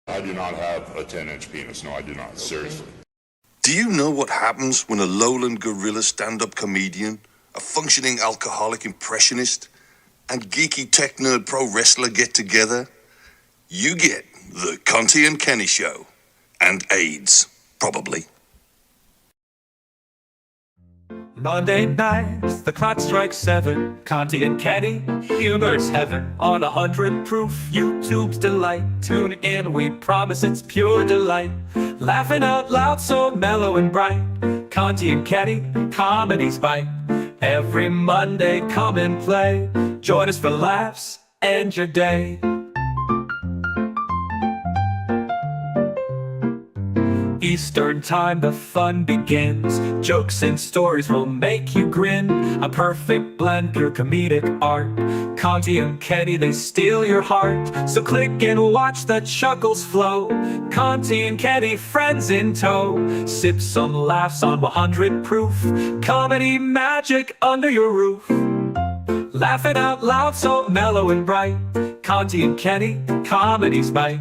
I do not have a 10-inch penis. No, I do not. Seriously. Do you know what happens when a lowland gorilla stand-up comedian, a functioning alcoholic impressionist, and geeky tech nerd pro wrestler get together? You get the Conte and Kenny Show. And AIDS, probably. Monday nights, the clock strikes 7. Conte and Kenny, humor's heaven. On 100 proof, YouTube's delight. Tune in, we promise it's pure delight. Laughing out loud, so mellow and bright. Conte and Kenny, comedy's bite. Every Monday, come and play. Join us for laughs, end your day. Eastern time, the fun begins. Jokes and stories will make you grin. A perfect blend, pure comedic art. Conte and Kenny, they steal your heart. So click and watch the chuckles flow. Conte and Kenny, friends in tow. Sip some laughs on 100 proof. Comedy magic under your roof. Laughing out loud, so mellow and bright. Conte and Kenny, comedy's bite.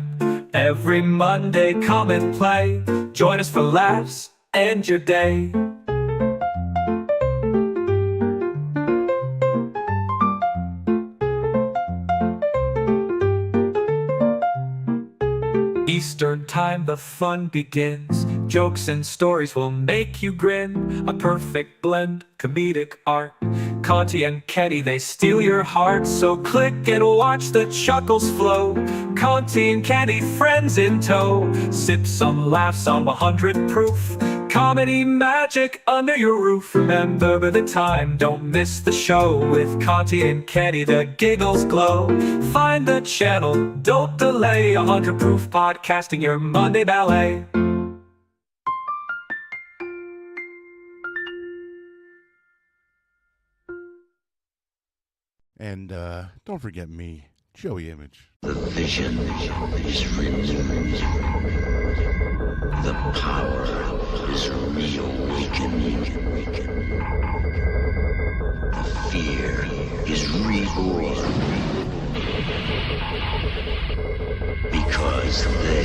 Every Monday, come and play. Join us for laughs, end your day. Eastern time, the fun begins. Jokes and stories will make you grin. A perfect blend, comedic art. Conte and Kenny, they steal your heart. So click and watch the chuckles flow. Conte and Kenny, friends in tow. Sip some laughs on 100 proof. Comedy magic under your roof. Remember the time, don't miss the show. With Conte and Kenny, the giggles glow. Find the channel, don't delay. 100 proof podcasting, your Monday ballet. And don't forget me, Joey Image. The vision is renewed. The power is reawakened. The fear is reborn. Because they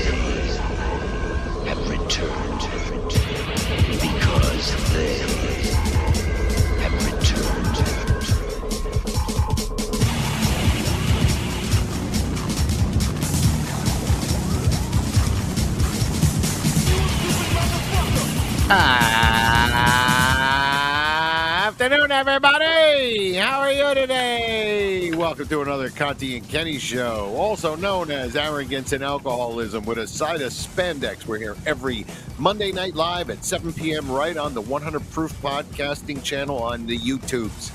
have returned. Because they have returned. Afternoon, everybody! How are you today? Welcome to another Conte and Kenny Show, also known as Arrogance and Alcoholism with a side of spandex. We're here every Monday night live at 7 p.m. right on the 100 Proof Podcasting channel on the YouTubes.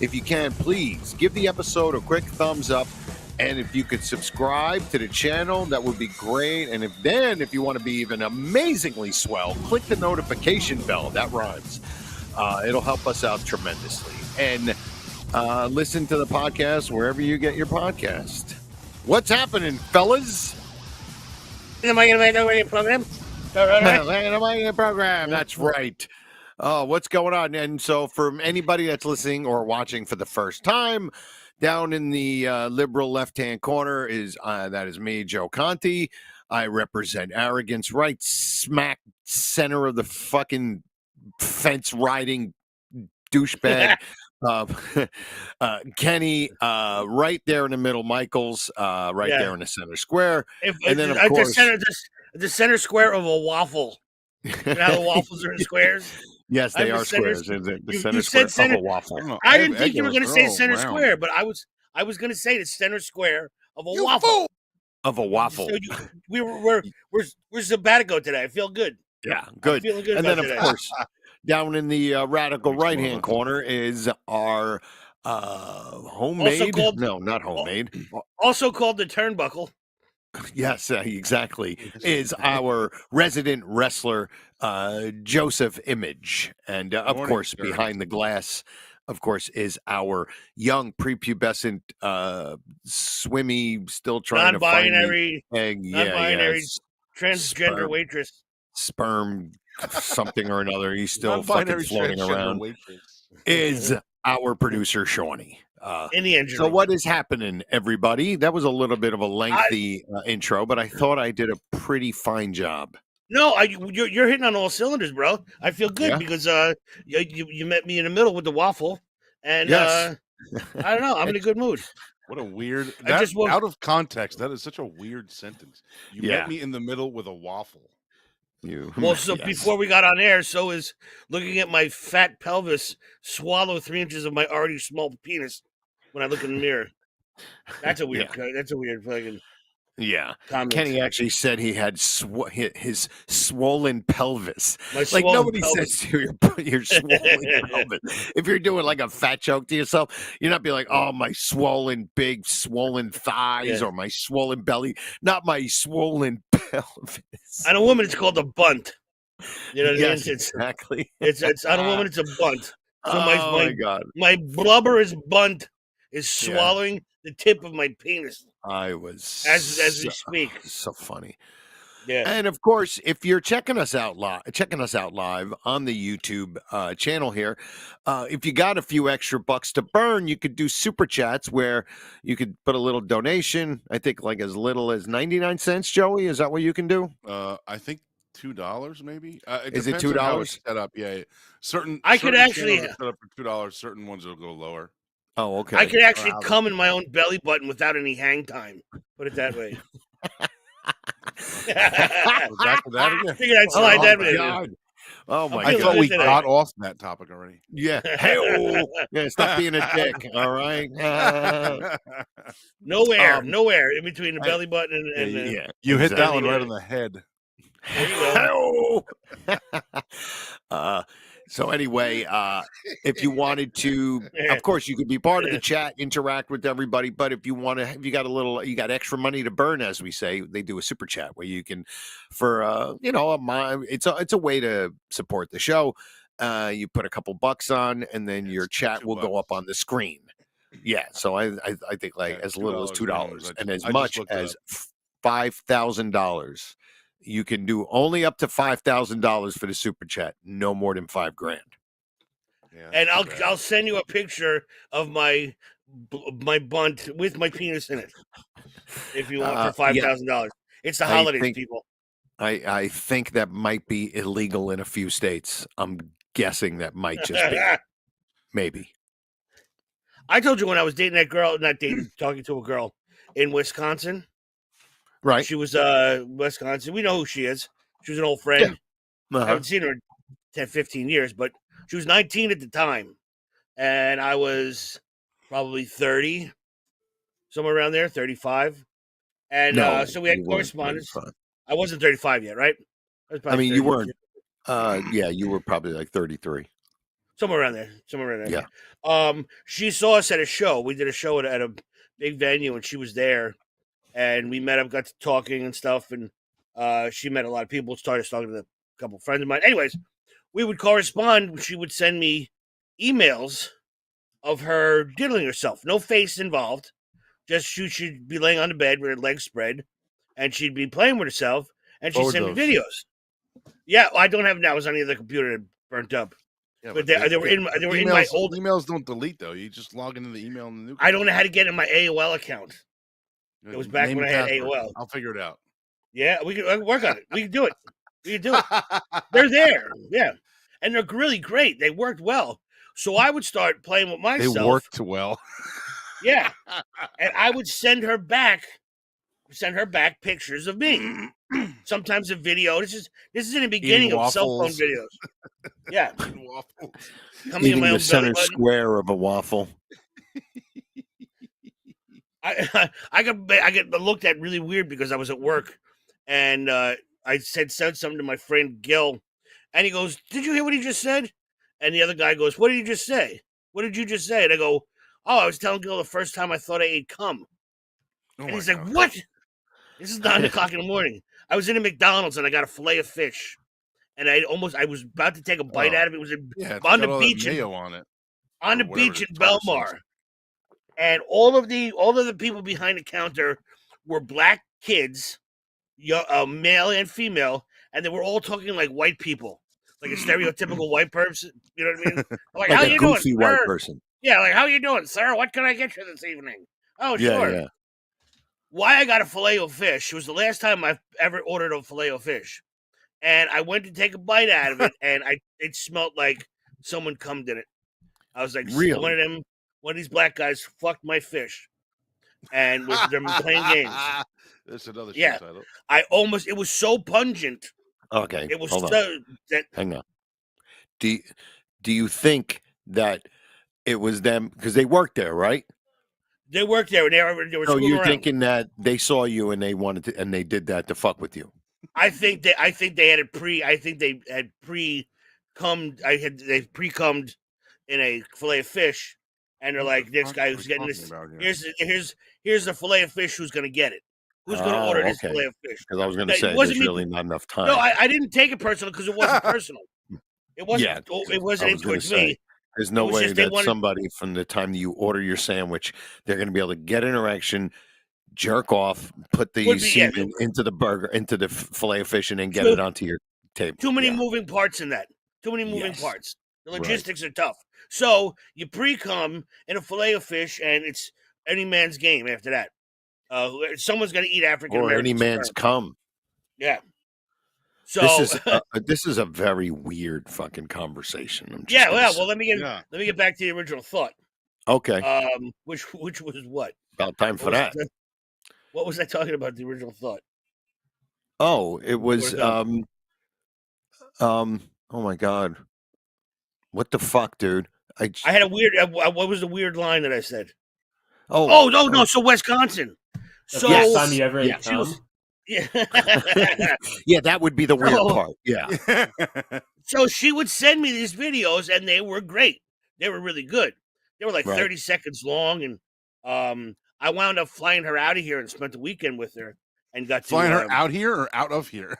If you can, please give the episode a quick thumbs up. And if you could subscribe to the channel, that would be great. And if you want to be even amazingly swell, click the notification bell. That rhymes. It'll help us out tremendously. And listen to the podcast wherever you get your podcast. What's happening, fellas? Am I going to make no radio program? Program. That's right. What's going on? And so for anybody that's listening or watching for the first time, down in the liberal left-hand corner is that is me, Joe Conte. I represent Arrogance, right smack center of the fucking fence-riding douchebag. Kenny, right there in the middle. Michaels, there in the center square. And then, of course, the center square of a waffle. You know how the waffles are in squares? Yes, they are squares. The center square of a waffle. I didn't think you were going to say center square, but I was going to say the center square of a waffle. Fool. Of a waffle. So we're sabbatical today. I feel good. Yeah, good. I'm feeling good. And then, of today. course, down in the radical right-hand corner is our homemade. Not homemade. Also called the turnbuckle. Yes, exactly. Is our resident wrestler, Joseph Image. And, of course, behind the glass, of course, is our young prepubescent, swimmy, still trying to find the egg. Non-binary transgender waitress. Sperm something or another. He's still fucking floating around. Is our producer, Shawnee. in the engine So room. what is happening, everybody? That was a little bit of a lengthy intro, but I thought I did a pretty fine job. No, you're hitting on all cylinders, bro. I feel good Yeah. because you met me in the middle with the waffle, and Yes. I don't know. I'm in a good mood. What a weird, I that just woke- out of context, that is such a weird sentence. You Yeah. met me in the middle with a waffle. Well, so Yes. before we got on air, so is looking at my fat pelvis swallow 3 inches of my already small penis when I look in the mirror. That's a weird. That's a weird fucking. Yeah. comment. Kenny actually said he had his swollen pelvis. My Like swollen nobody pelvis. says to your swollen pelvis. If you're doing like a fat joke to yourself, you're not be like, oh, my swollen big swollen thighs Yeah. or my swollen belly, not my swollen pelvis. On a woman, it's called a bunt. You know what Yes, I mean? It's exactly. on a woman, it's a bunt. So Oh my God. my blubber is bunt is Yeah. swallowing the tip of my penis I was as we speak. so funny. Yeah. And of course, if you're checking us out live on the YouTube channel here, if you got a few extra bucks to burn, you could do super chats where you could put a little donation. I think like as little as 99 cents. Joey, is that what you can do? I think $2 maybe. Is it depends on how it's $2? set up? Yeah, certain. I could certain actually- channels are set up for $2. Certain ones will go lower. Oh, okay. I could actually Wow. come in my own belly button without any hang time. Put it that way. We're back to that again. Figured I'd slide that in. God. Oh my I I feel thought good we today. got off that topic already. Yeah. Hey, yeah. Stop being a dick. All right. Nowhere in between the I- belly button and yeah. You hit that Exactly. one right on the head. there you go. So anyway, if you wanted to, of course, you could be part of the chat, interact with everybody. But if you want to, if you got extra money to burn, as we say, they do a super chat where you can, for it's a way to support the show. You put a couple bucks on, and then your chat will go up on the screen. Yeah, so I think like as little as $2 and as much as $5,000. You can do only up to $5,000 for the super chat, no more than $5,000. Yeah, And that's too bad. I'll send you a picture of my bunt with my penis in it if you want for $5,000. It's the I holidays, think- people. I think that might be illegal in a few states. I'm guessing that might just be maybe. I told you when I was dating that girl, not dating, talking to a girl in Wisconsin. Right. She was Wisconsin. We know who she is. She was an old friend. I Uh-huh. haven't seen her in 10, 15 years, but she was 19 at the time. And I was probably 30, somewhere around there, 35. And so we had you weren't correspondence. 35. I wasn't 35 yet, right? was I probably mean, you 30. weren't. Yeah, you were probably like 33. Somewhere around there. Yeah. She saw us at a show. We did a show at a big venue, and she was there. And we met up, got to talking and stuff. And she met a lot of people. Started talking to a couple friends of mine. Anyways, we would correspond. She would send me emails of her diddling herself. No face involved. Just she'd be laying on the bed with her legs spread, and she'd be playing with herself. And she'd What were send me those? videos. Yeah, I don't have them now. It was on the other computer that burnt up. Yeah, But they were in my old. emails. Don't delete though. You just log into the email in the new. I don't know how to get in my AOL account. It was back Name when I and had password. AOL. I'll figure it out. Yeah, we can work on it. We can do it. They're there. Yeah. And they're really great. They worked well. So I would start playing with They myself. worked well. Yeah. And I would send her back pictures of me. Sometimes a video. This is in the beginning of cell phone waffles. videos. Yeah. Waffles. Coming in Eating my the own belly center button. square of a waffle. I got looked at really weird because I was at work, and I said something to my friend Gil, and he goes, "Did you hear what he just said?" And the other guy goes, "What did he just say? What did you just say?" And I go, "Oh, I was telling Gil the first time I thought I ate cum." Oh And my he's like, God. "What?" This is 9:00 in the morning. I was in a McDonald's and I got a fillet of fish, and I was about to take a bite Oh. out of it. It was Yeah, it's on the got all that beach in mayo on it. on or the whatever beach the in tartar sauce Belmar, and all of the people behind the counter were black kids, male and female, and they were all talking like white people, like a stereotypical white person. You know what I mean? I'm like, how Like a you doing? goofy white Sir?" person. Yeah, like, how you doing, sir? What can I get you this evening? Oh, Yeah, sure. yeah. Why I got a filet o fish was the last time I've ever ordered a filet o fish, and I went to take a bite out of it, and it smelled like someone cummed in it. I was like, Really? one of these black guys fucked my fish, and was them playing games. That's another show Yeah, title. it was so pungent. Okay, It was hold on. so that Hang on. Do you think that it was them because they worked there, right? they worked there, and they were So screwing you're around. thinking that they saw you and they wanted to, and they did that to fuck with you? I think they had it pre. I think they had pre-cummed. They pre-cummed in a fillet of fish, and they're What like, the this fuck guy are who's we getting talking this. about here? Here's the fillet of fish. Who's gonna get it? Who's gonna Oh, order this okay. fillet of fish? Because I was going to It say wasn't there's me. really not enough time. No, I didn't take it personal because it wasn't personal. It wasn't. Yeah, It I wasn't aimed was gonna towards say, me. there's no was way just they that wanted- somebody from the time you order your sandwich, they're going to be able to get an erection, jerk off, put the Would be- yeah. semen into the burger, into the fillet of fish, and then get Too- it onto your table. Too many Yeah. moving parts in that. Too many moving Yes. parts. The Right. logistics are tough. So you pre-cum in a fillet of fish, and it's any man's game after that. Someone's gonna eat African Or American. any man's cum. Yeah. So This is a very weird fucking conversation. I'm just yeah, gonna well, say. let me get back to the original thought. Okay, Which was what? about time for What was that. what was I talking about? The original thought. Oh, it was Where's that? oh my god, what the fuck, dude? I had a weird. What was the weird line that I said? oh Oh no! So Wisconsin. That's So the last time you ever ate she was- cum? yeah. yeah, that would be the weird So- part. Yeah, So she would send me these videos, and they were great. They were really good. They were like Right. 30 seconds long, and I wound up flying her out of here and spent the weekend with her, and got to Flying her out here or out of here?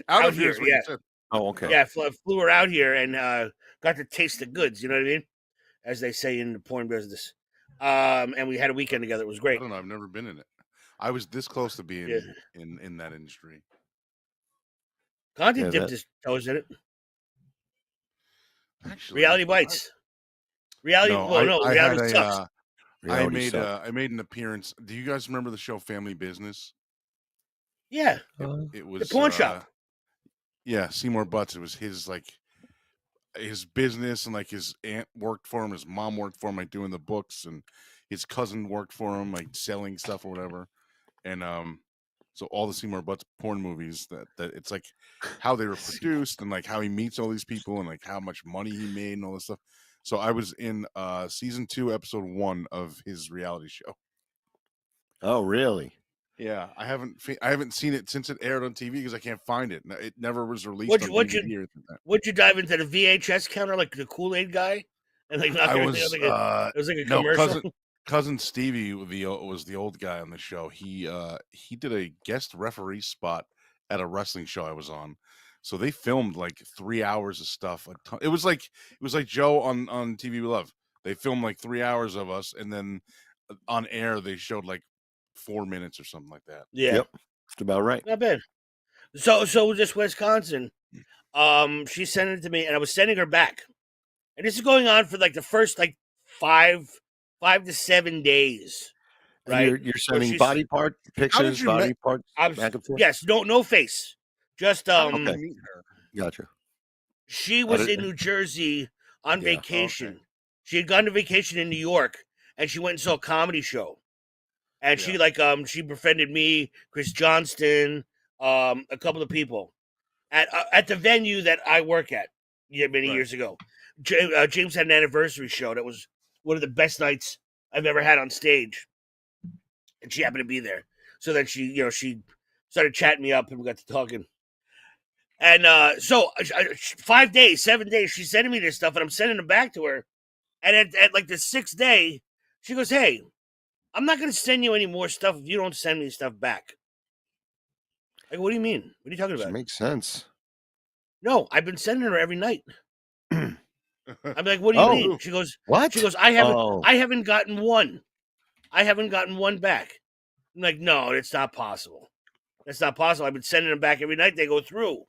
Out of here is here, what you yeah. said. oh okay. Yeah, flew her out here and got to taste the goods. You know what I mean? As they say in the porn business. And we had a weekend together. It was I great. don't know. I've never been in it. I was this close to being Yeah. in that industry. Conte Yeah, dipped that- his toes in it. Actually, Reality bites. Reality. Reality had sucks. Reality sucks. I made an appearance. Do you guys remember the show Family Business? Yeah, It was pawn shop. Yeah, Seymour Butts. It was his his business, and like his aunt worked for him, his mom worked for him, like doing the books, and his cousin worked for him, like selling stuff or whatever. And so all the Seymour Butts porn movies that it's like how they were produced and like how he meets all these people and like how much money he made and all this stuff. So I was in season 2, episode 1 of his reality show. Oh really? Yeah, I haven't seen it since it aired on TV because I can't find it. It never was released What'd on you- what'd DVD or anything like that. Would you dive into the VHS counter like the Kool-Aid guy? And like knock I everything was out like it was like a no commercial. cousin Stevie was the old guy on the show. He did a guest referee spot at a wrestling show I was on. So they filmed like 3 hours of stuff. It was like Joe on TV We Love. They filmed like 3 hours of us, and then on air they showed like 4 minutes or something like that. Yeah. Yep. That's about right. Not bad. So this Wisconsin, she sent it to me, and I was sending her back, and this is going on for like the first like 5 to 7 days, And right? you're sending she's- body part pictures, you body met- parts I was, back and forth. yes, no face, just How did Okay. you meet her? Gotcha. she was did- in New Jersey on Yeah, vacation. She had gone to vacation in New York, and she went and saw a comedy show. And she she befriended me, Chris Johnston, a couple of people at the venue that I work at many Right. years ago. James had an anniversary show that was one of the best nights I've ever had on stage, and she happened to be there. So then she started chatting me up, and we got to talking. And so 5 days, 7 days, she's sending me this stuff, and I'm sending it back to her. And at like the 6th day, she goes, "Hey, I'm not going to send you any more stuff if you don't send me stuff back." Like, what do you mean? What are you talking Which about? makes sense. No, I've been sending her every night. I'm like, what do you Oh. mean? She goes, What? I haven't, Oh. I haven't gotten one. I haven't gotten one back. I'm like, no, it's not possible. That's not possible. I've been sending them back every night. They go through.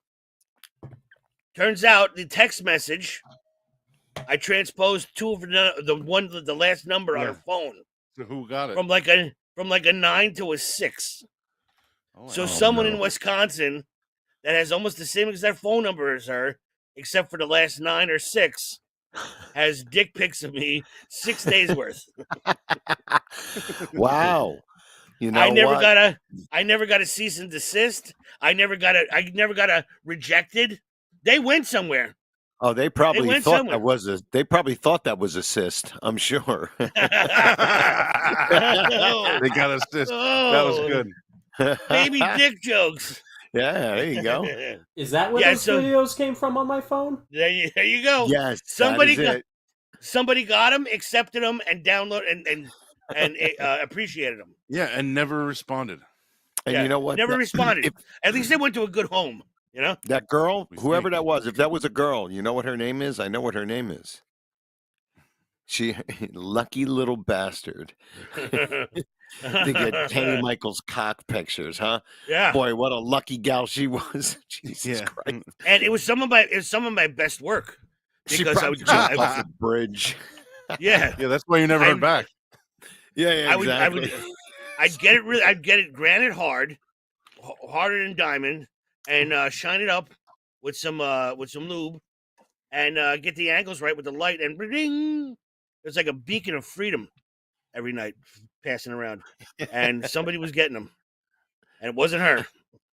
Turns out the text message I transposed the last number on Yeah. her phone So who got it? from like a 9 to a 6. So Oh, someone no. in Wisconsin that has almost the same exact phone number as her, except for the last 9 or 6, has dick pics of me 6 days worth. Wow. You know I never what? got a cease and desist. I never got a rejected. They went somewhere. Oh, they probably went thought somewhere. they probably thought that was a cyst. I'm sure. They got us this. That was Oh, good. baby dick jokes. Yeah, there you go. Is that where Yeah, those so- videos came from on my phone? There you go. Yes, Somebody that is got it. somebody got them, accepted them, and downloaded and appreciated them. Yeah, and never responded. And Yeah, you know what? Never responded. If At least they went to a good home. You know. that girl, We whoever think. that was, if that was a girl, you know what her name is? I know what her name is. She, lucky little bastard, to get Kenny Michaels cock pictures, huh? Yeah. Boy, what a lucky gal she was. Jesus Yeah. Christ. And it was some of my best work. She Because I probably would jumped off the bridge. yeah. Yeah, that's why you never heard back. Yeah, exactly. I'd get it granite hard, harder than diamond, and shine it up with some lube, and get the angles right with the light, and ding, it's like a beacon of freedom every night passing around, and somebody was getting them, and it wasn't her,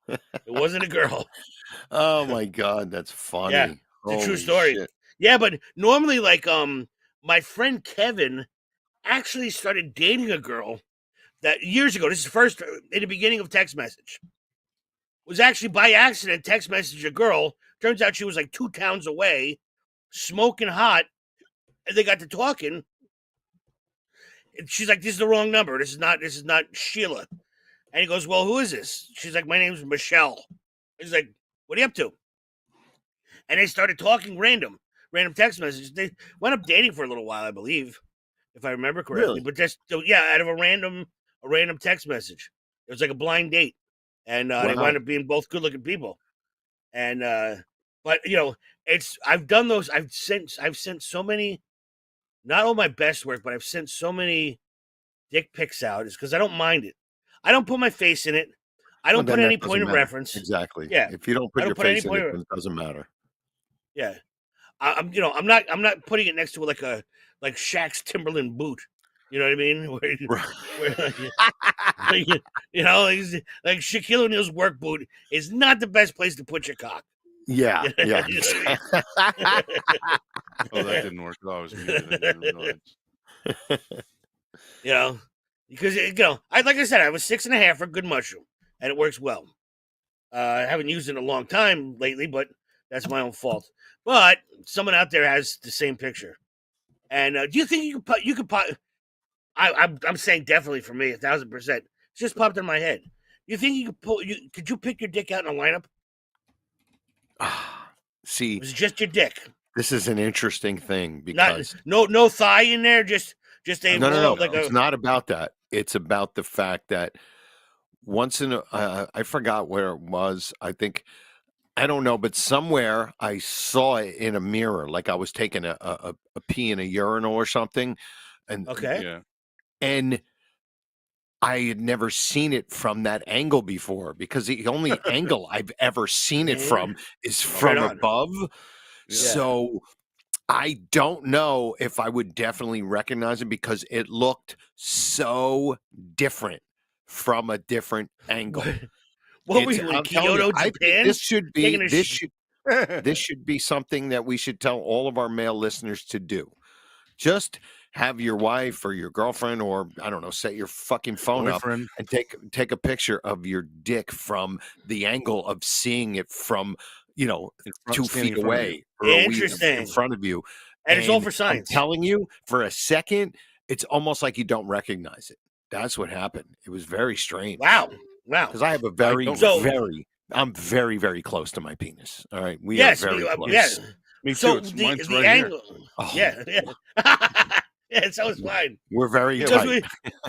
it wasn't a girl. Oh my God, that's funny. Yeah, it's a true Holy story. shit. Yeah, but normally, like, my friend Kevin actually started dating a girl that years ago. This is first in the beginning of text message. Was actually by accident text message a girl. Turns out she was like 2 towns away, smoking hot, and they got to talking. And she's like, "This is the wrong number. This is not Sheila." And he goes, "Well, who is this?" She's like, "My name's Michelle." He's like, "What are you up to?" And they started talking random text messages. They went up dating for a little while, I believe, if I remember correctly. Really? But just out of a random text message. It was like a blind date, and they Wow. wound up being both good-looking people. And but I've done those. I've sent so many, not all my best work, but I've sent so many dick pics out. Is because I don't mind it. I don't put my face in it. I don't Well, put then any that doesn't point of matter. reference. Exactly. Yeah. If you don't I put don't your put any face in point it, of- then it doesn't matter. Yeah. I'm not putting it next to like Shaq's Timberland boot. You know what I mean? Like Shaquille O'Neal's work boot is not the best place to put your cock. Yeah. Yeah. Oh, that didn't work. Oh, I was muted. I didn't realize. Because like I said, I have a 6.5 for good mushroom, and it works well. I haven't used it in a long time lately, but that's my own fault. But someone out there has the same picture. And do you think you could put? I'm saying definitely for me, 1,000%. It just popped in my head. You think you could could you pick your dick out in a lineup? See, It was just your dick, this is an interesting thing because no thigh in there, just a no. like It's not about that. It's about the fact that once in a, I forgot where it was. I don't know, but somewhere I saw it in a mirror, like I was taking a pee in a urinal or something, and okay. Yeah. and I had never seen it from that angle before because the only angle I've ever seen it from is from on. above. Yeah. So I don't know if I would definitely recognize it because it looked so different from a different angle. What were you in I'm telling Kyoto, you, I think Japan? this should be Taking a this should be something that we should tell all of our male listeners to do. Just have your wife or your girlfriend, or I don't know, set your fucking phone Boyfriend. up and take a picture of your dick from the angle of seeing it from 2 standing feet in front of away or a wee in Interesting. front of you. And it's all for I'm science. telling you, for a second, it's almost like you don't recognize it. That's what happened. It was very strange. Wow. Because I have a very, don't- I'm very, very close to my penis. All right. We Yes, are very close. yes. Me too. So Mine's the right angle, Oh, yeah. Yeah, so it's fine. We're very He tight.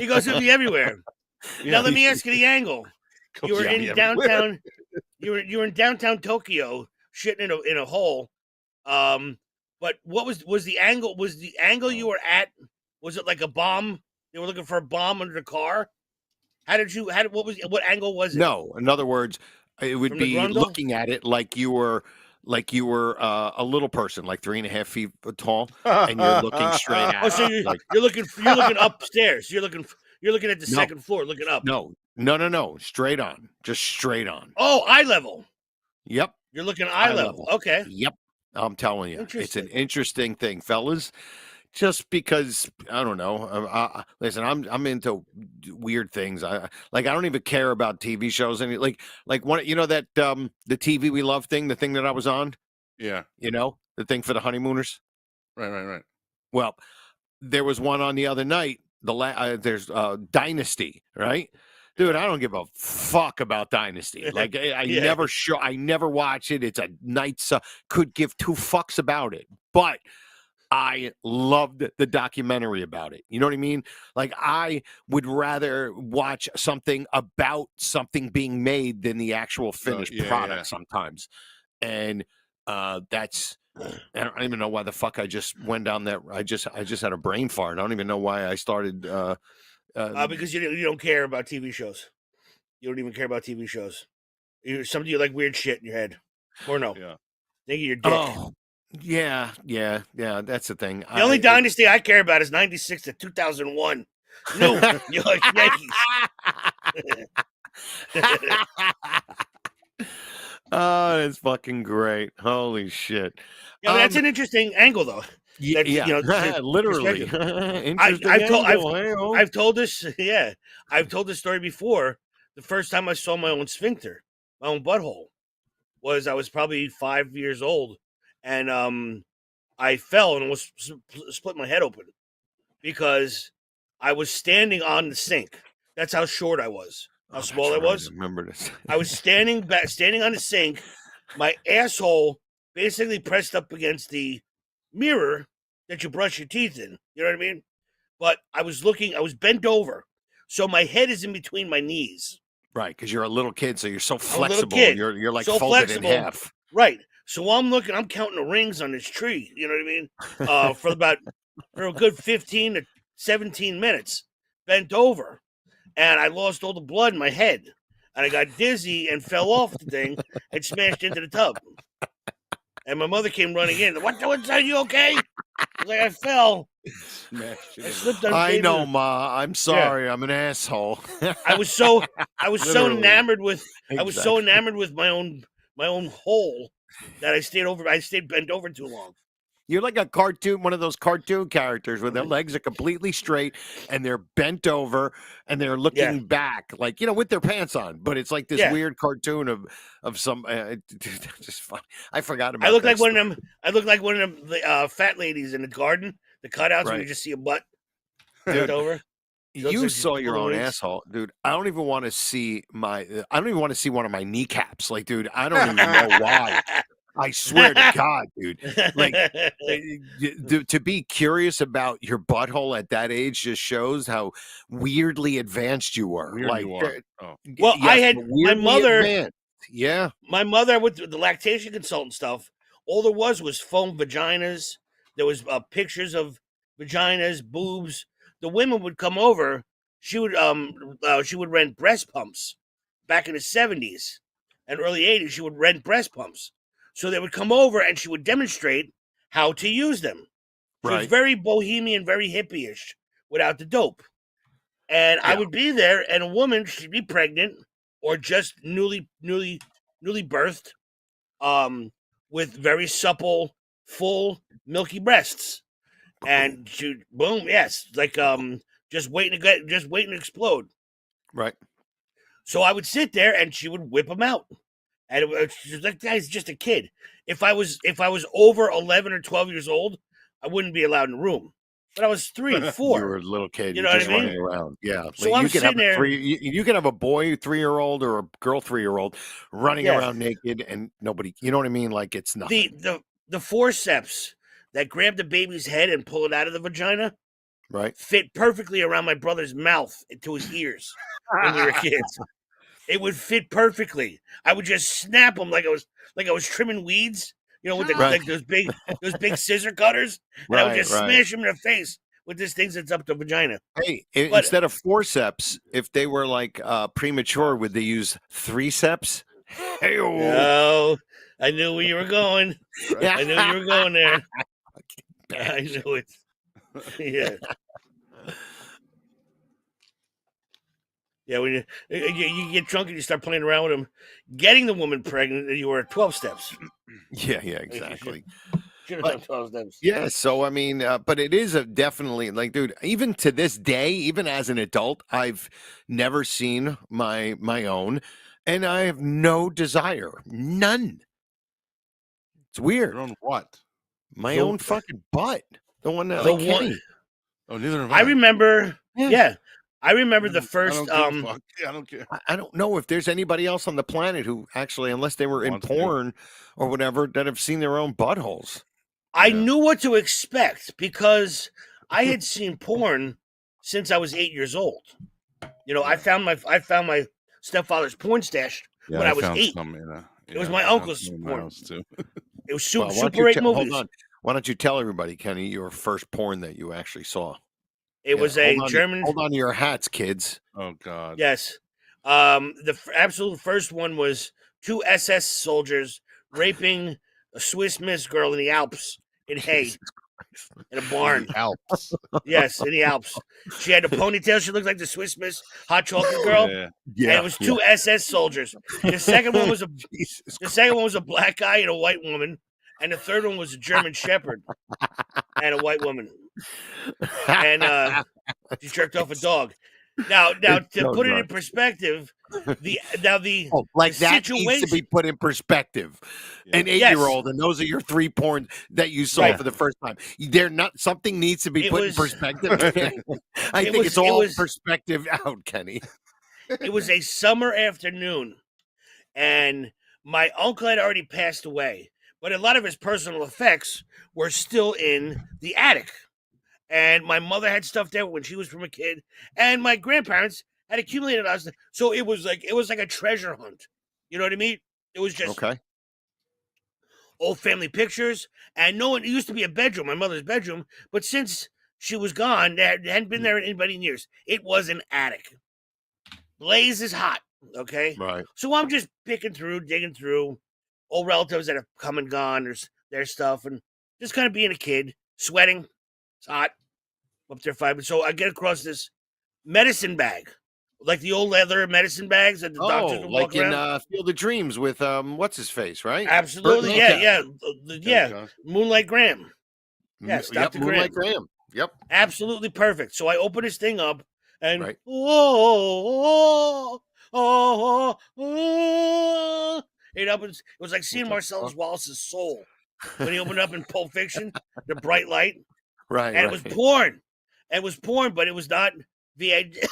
goes with me everywhere. here. Now let me ask you the angle. You were Yeah, in yeah. downtown. You were in downtown Tokyo, shitting in a hole. But what was the angle? Was the angle you were at? Was it like a bomb? They were looking for a bomb under the car. What angle was it? No, in other words, it would From the be grundle? looking at it like you were a little person, like 3.5 feet tall, and you're looking straight at Oh, so it. Like, you're looking upstairs. You're looking at the No. second floor, looking up. no, straight on, just straight on. Oh, eye level. Yep, You're looking eye level. Okay. Yep, I'm telling you, it's an Interesting. interesting thing, fellas. Just because I don't know. Listen, I'm into weird things. I don't even care about TV shows. And like one, that the TV we love thing, the thing that I was on. Yeah. The thing for the honeymooners. Right. Well, there was one on the other night. There's Dynasty, right? Dude, I don't give a fuck about Dynasty. Like I Yeah. I never watch it. It's a night. Could give two fucks about it, but I loved the documentary about it. You know what I mean? Like I would rather watch something about something being made than the actual finished product sometimes. And that's I don't even know why the fuck I just went down that. I just had a brain fart. I don't even know why I started. Because you don't care about TV shows. You don't even care about TV shows. You like weird shit in your head, or no? Yeah. Think of your dick. Oh, yeah. That's the thing. The only dynasty I care about is 96 to 2001. No, you like Yankees. Oh, that's fucking great. Holy shit. Yeah, but that's an interesting angle, though. Literally. Interesting I've told this. Yeah, I've told this story before. The first time I saw my own sphincter, my own butthole, I was probably 5 years old, and I fell and almost split my head open because I was standing on the sink. That's how short I was. How small I was. I remember this. I was standing on the sink, my asshole basically pressed up against the mirror that you brush your teeth in. You know what I mean? But I was bent over. So my head is in between my knees. Right, because you're a little kid, so you're so flexible. Kid, You're like so folded flexible. in half. Right. So while I'm counting the rings on this tree. You know what I mean? For a good 15 to 17 minutes, bent over. And I lost all the blood in my head. And I got dizzy and fell off the thing and smashed into the tub. And my mother came running in. What? Are you okay? I was like, I fell. I slipped on. I know, Ma. I'm sorry. Yeah. I'm an asshole. I was so enamored with. Exactly. I was so enamored with my own hole that I stayed bent over too long. You're like a cartoon, one of those cartoon characters where their legs are completely straight and they're bent over and they're looking back, like, with their pants on. But it's like this weird cartoon of some just fun. I forgot about. I look like one of them. I look like one of them fat ladies in the garden. The cutouts where you just see a butt bent over. You saw your own asshole, dude. I don't even want to see one of my kneecaps. Like, dude, I don't even know why. I swear to God, dude. Like, to be curious about your butthole at that age just shows how weirdly advanced you were. Well, I had my mother. Advanced. Yeah, my mother with the lactation consultant stuff. All there was foam vaginas. There was pictures of vaginas, boobs. The women would come over. She would rent breast pumps back in the 70s and early 80s. She would rent breast pumps. So they would come over and she would demonstrate how to use them. She was very bohemian, very hippie-ish without the dope. And I would be there, and a woman, she'd be pregnant or just newly birthed, with very supple, full, milky breasts. And she, boom, yes, like just waiting to explode. Right. So I would sit there, and she would whip them out. And that guy's just a kid. If I was over 11 or 12 years old, I wouldn't be allowed in the room. But I was 3, 4. You were a little kid. You know just what I mean? Running around. Yeah. So I'm sitting there. You can have a boy 3-year-old or a girl 3-year-old running around naked, and nobody. You know what I mean? Like it's nothing. The forceps that grab the baby's head and pull it out of the vagina, right, fit perfectly around my brother's mouth to his ears when we were kids. It would fit perfectly. I would just snap them like I was trimming weeds. with the, Right. like those big scissor cutters, and I would Right, just right. smash him in the face with this thing that's up the vagina. Hey, But- instead of forceps, if they were like premature, would they use threeceps? Hey, No, I knew where you were going. I knew you were going there. I knew it. Yeah. Yeah, when you get drunk and you start playing around with them, getting the woman pregnant, you were at 12 steps. Yeah, exactly. Should have But- done 12 steps. Yeah, so I mean, but it is definitely like, dude. Even to this day, even as an adult, I've never seen my own, and I have no desire, none. It's weird. Your own what? My The- own fucking butt, the one that The like one- Kenny. Oh, neither have I remember. Yeah. Yeah. I remember the I first. don't give a fuck. I don't care. I don't know if there's anybody else on the planet who actually, unless they were in Wants to. porn or whatever, that have seen their own buttholes. I Yeah. knew what to expect because I had seen porn since I was 8 years old. I found my stepfather's porn stash Yeah, when I was found 8. some in It was my uncle's in my porn. house, too. It was Well, why don't Super you 8 te- movies. Hold on. Why don't you tell everybody, Kenny, your first porn that you actually saw? It Yeah, was a hold on to- German. Hold on to your hats, kids. Oh God. Yes. The absolute first one was 2 SS soldiers raping a Swiss Miss girl in the Alps in Hay in a barn. Alps. Yes, in the Alps. She had a ponytail. She looked like the Swiss Miss hot chocolate girl. Yeah. And it was 2 SS soldiers. The second one was Jesus the second one was a black guy and a white woman, and the third one was a German Shepherd and a white woman. And she jerked off a dog. Now to so put it in nuts. perspective, the like the that needs to situation- be put in perspective. Yeah. An 8-year-old, and those are your 3 porn that you saw Right. for the first time. They're not something needs to be It put was- in perspective. I think was- it's all was- perspective out, Kenny. it was a summer afternoon, and my uncle had already passed away, but a lot of his personal effects were still in the attic. And my mother had stuff there when she was from a kid, and my grandparents had accumulated a lot of stuff. So it was like a treasure hunt. You know what I mean? It was just Okay. old family pictures, and no one. It used to be a bedroom, my mother's bedroom, but since she was gone, there hadn't been there anybody in years. It was an attic. Blaze is hot. Okay. Right. So I'm just picking through, digging through old relatives that have come and gone, their stuff, and just kind of being a kid, sweating. It's hot. Up there 5. So I get across this medicine bag, like the old leather medicine bags that the doctors would like walk in around. Field of Dreams with what's his face, right? Absolutely, Burton yeah, Lancaster. yeah. Moonlight Graham. Yes, Yep, Dr. Moonlight Graham. Yep. Absolutely perfect. So I open this thing up, and Right. it was like seeing Marcellus Wallace's soul when he opened up in Pulp Fiction, the bright light, Right. and it was porn. It was porn, but it was not VHS.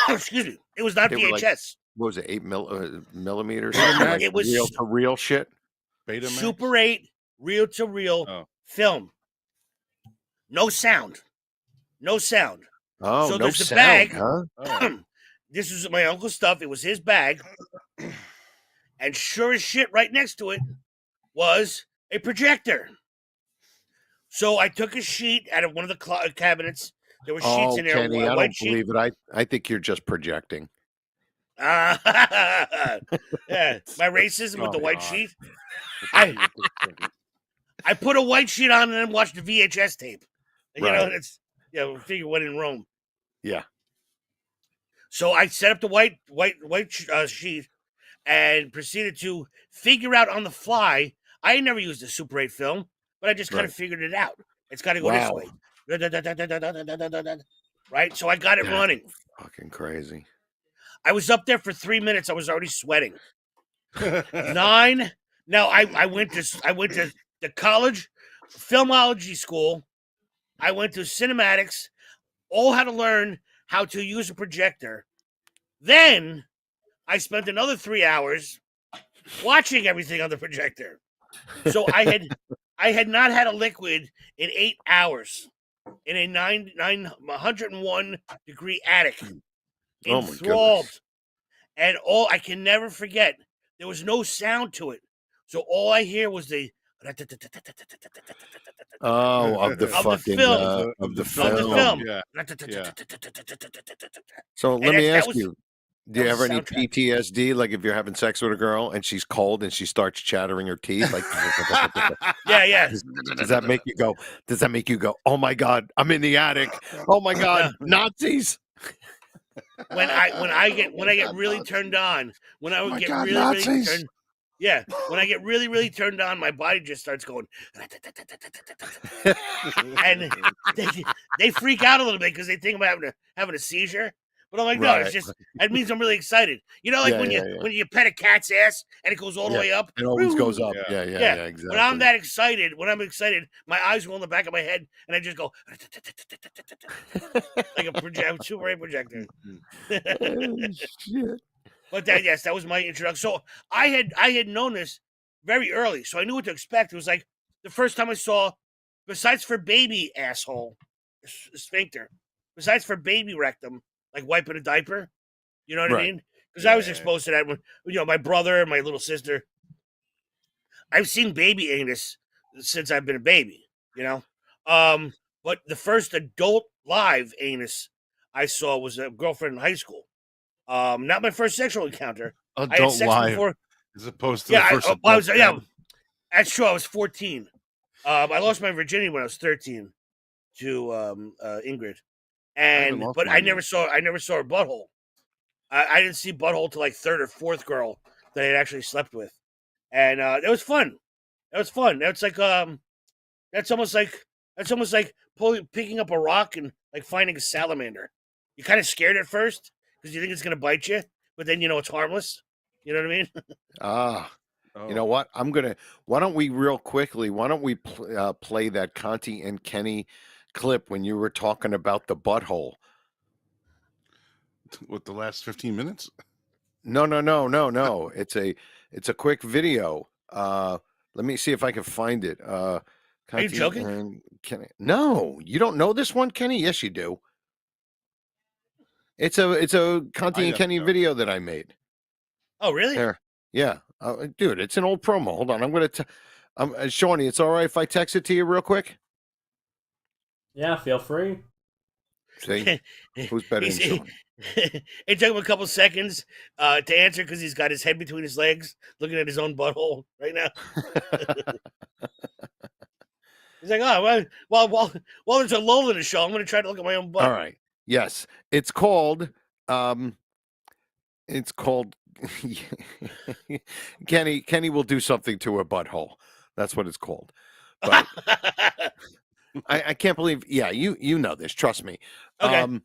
Excuse me, it was not They were like- VHS. What was it? 8 millimeters? Betamax. It was real to real shit. Betamax? Super 8, reel to reel Oh. film. No sound. No sound. Oh, So no there's the sound, bag. huh? Oh. This was my uncle's stuff. It was his bag. And sure as shit, right next to it was a projector. So I took a sheet out of one of the cabinets. There were sheets Oh, in there. Kenny, a I white don't sheet. believe it. I think you're just projecting. Yeah, my racism with the Oh, white God. sheet. I put a white sheet on and then watched the VHS tape. And, Right. it's figure when in Rome. Yeah. So I set up the white sheet and proceeded to figure out on the fly. I never used a Super 8 film, but I just kind of Right. figured it out. It's got to go Wow. this way. Right? So I got it That's running. Fucking crazy. I was up there for 3 minutes. I was already sweating. 9. Now I went to the college filmology school. I went to cinematics. All had to learn how to use a projector. Then I spent another 3 hours watching everything on the projector. So I had not had a liquid in 8 hours in a 101 degree attic. Oh, my Enthralled. goodness. And all I can never forget, there was no sound to it. So all I hear was the Oh, of the Of the fucking film. of the of the film. film. Yeah. So And let me that ask was- you: that Do you was have the any soundtrack. PTSD? Like if you're having sex with a girl and she's cold and she starts chattering her teeth, like Yeah. does that make you go? Does that make you go? Oh my god, I'm in the attic. Oh my god, Nazis! When I get really turned on, when I would my get God, really Nazis. turned, yeah, when I get really turned on, my body just starts going, and they freak out a little bit because they think I'm having a seizure. But I'm like, no, it's Right. just that means I'm really excited. You know, like Yeah, when yeah, when you pet a cat's ass and it goes all the Yeah. way up. It always goes up. Yeah. Yeah, exactly. When I'm that excited, my eyes roll in the back of my head and I just go like a Super 8 projector. Oh, shit. But that was my introduction. So I had known this very early, so I knew what to expect. It was like the first time I saw, besides for baby asshole, sphincter, besides for baby rectum, like wiping a diaper. You know what I Right. mean? Because I was Yeah. exposed to that when my brother and my little sister. I've seen baby anus since I've been a baby. But the first adult live anus I saw was a girlfriend in high school. Not my first sexual encounter. I had Adult sex live before. as opposed to Yeah, the first. I was. adult Yeah, bed. that's true. I was 14. I lost my virginity when I was 13 to Ingrid, haven't lost but mine I yet. never saw her butthole. I didn't see butthole till like third or fourth girl that I had actually slept with, and it was fun. That was fun. That's like that's almost like picking up a rock and like finding a salamander. You're kind of scared at first because you think it's gonna bite you, but then it's harmless. You know what I mean? Ah, Oh. you know what? Why don't we real quickly? Why don't we play that Conte and Kenny clip when you were talking about the butthole? With the last 15 minutes? No. It's a quick video. Let me see if I can find it. Are you Conte joking? and Kenny. No, you don't know this one, Kenny? Yes, you do. It's a Conte I'd and have Kenny to know. video that I made. Oh, really? There. Yeah. Dude, it's an old promo. Hold on. Shawnee, it's all right if I text it to you real quick? Yeah, feel free. See? Who's better than Shawnee? It took him a couple seconds to answer because he's got his head between his legs, looking at his own butthole right now. He's like, "Oh, well, there's a lull in the show. I'm going to try to look at my own butt." All right. Yes. It's called it's called Kenny will do something to her butthole. That's what it's called. But I can't believe you know this, trust me. Okay.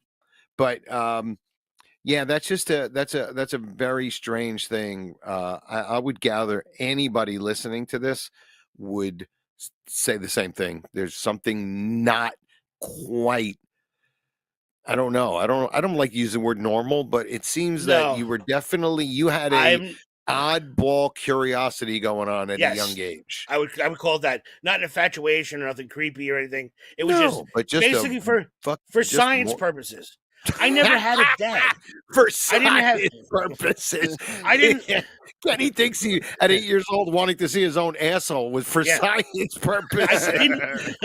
Yeah, that's a very strange thing. I would gather anybody listening to this would say the same thing. There's something not quite. I don't know. I don't like using the word normal, but it seems that you had a oddball curiosity going on at a young age. I would call that not an infatuation or nothing creepy or anything. It was basically for science purposes. I never had a dad. For science purposes. I didn't. Kenny thinks he, at 8 years old, wanting to see his own asshole was for science purposes.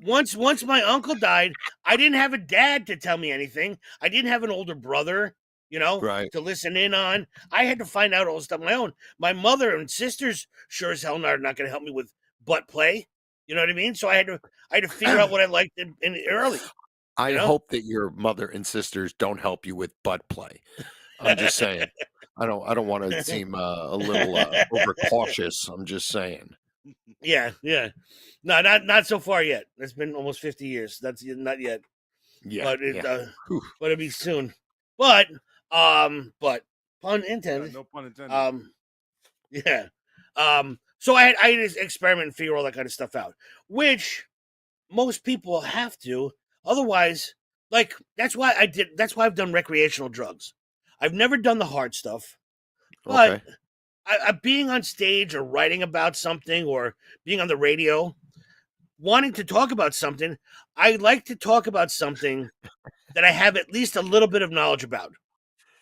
Once my uncle died, I didn't have a dad to tell me anything. I didn't have an older brother, to listen in on. I had to find out all this stuff on my own. My mother and sisters sure as hell are not going to help me with butt play. You know what I mean? So I had to figure out what I liked in early. I hope that your mother and sisters don't help you with butt play. I'm just saying. I don't want to seem a little overcautious. I'm just saying. Yeah. No, not so far yet. It's been almost 50 years. That's not yet. Yeah. But it'll be soon. But pun intended. No pun intended. Yeah. So I had to experiment and figure all that kind of stuff out, which most people have to. Otherwise, that's why I've done recreational drugs. I've never done the hard stuff, but I being on stage or writing about something or being on the radio, wanting to talk about something, I like to talk about something that I have at least a little bit of knowledge about,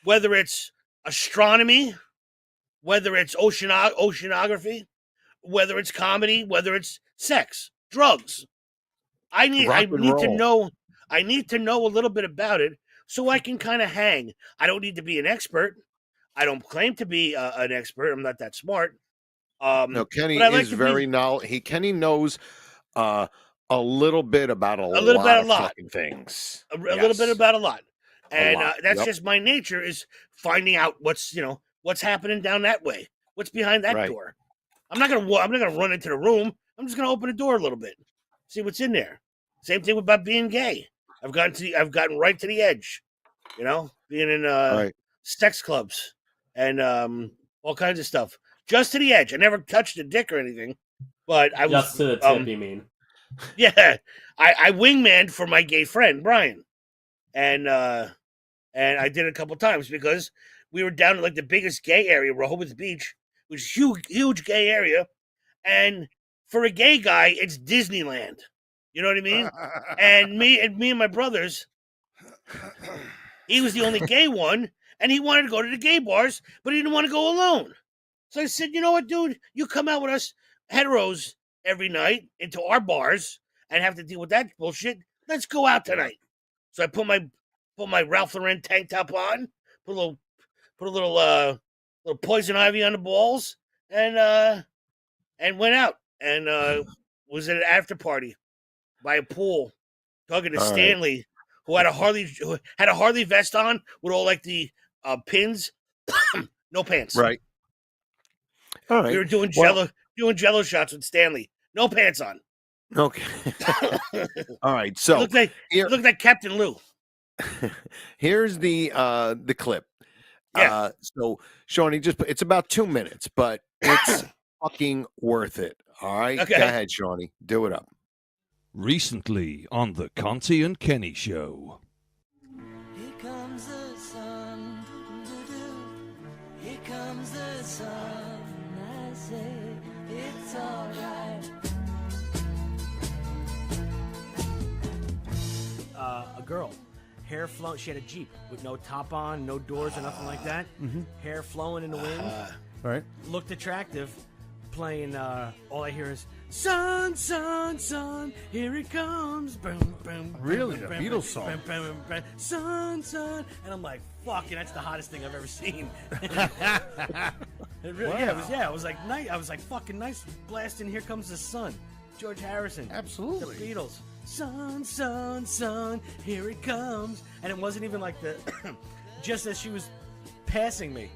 whether it's astronomy, whether it's oceanography, whether it's comedy, whether it's sex, drugs. I need to know a little bit about it so I can kind of hang. I don't need to be an expert. I don't claim to be an expert. I'm not that smart. No, Kenny is very knowledgeable. Kenny knows a little bit about a lot of fucking things. A little bit about a lot. And that's just my nature, is finding out what's happening down that way. What's behind that door. I'm not gonna run into the room. I'm just gonna open the door a little bit, see what's in there. Same thing about being gay. I've gotten right to the edge, being in sex clubs and all kinds of stuff. Just to the edge. I never touched a dick or anything, but I was just to the tip. You mean? Yeah, I wingmaned for my gay friend Brian, and I did it a couple times because we were down in like the biggest gay area, Rehoboth Beach, which is huge gay area, and for a gay guy, it's Disneyland. You know what I mean? and me and my brothers, he was the only gay one, and he wanted to go to the gay bars, but he didn't want to go alone. So I said, you know what, dude? You come out with us heteros every night into our bars and have to deal with that bullshit. Let's go out tonight. So I put my Ralph Lauren tank top on, put a little poison ivy on the balls, and went out and was at an after party by a pool, talking to Stanley, who had a Harley vest on with all like the pins, no pants. Right. All right. We were doing Jello shots with Stanley, no pants on. Okay. All right. So it looked like Captain Lou. Here's the clip. Yeah. So Shawnee, it's about 2 minutes, but it's fucking worth it. All right. Okay. Go ahead, Shawnee. Do it up. Recently on the Conte and Kenny Show. Here comes the sun. Here comes the sun. I say it's alright. A girl, hair flowing. She had a Jeep with no top on, no doors or nothing like that. Hair flowing in the wind. Right. Looked attractive. Playing. All I hear is "Sun, sun, sun, here it comes." Boom, boom. Really, boom, a boom, Beatles boom, song. boom, boom, boom, sun, sun, and I'm like, "Fucking, that's the hottest thing I've ever seen." It really, it was like nice. I was like, "Fucking nice, blasting." Here comes the sun. George Harrison. Absolutely. The Beatles. Sun, sun, sun, here it comes. And it wasn't even like the just as she was passing me.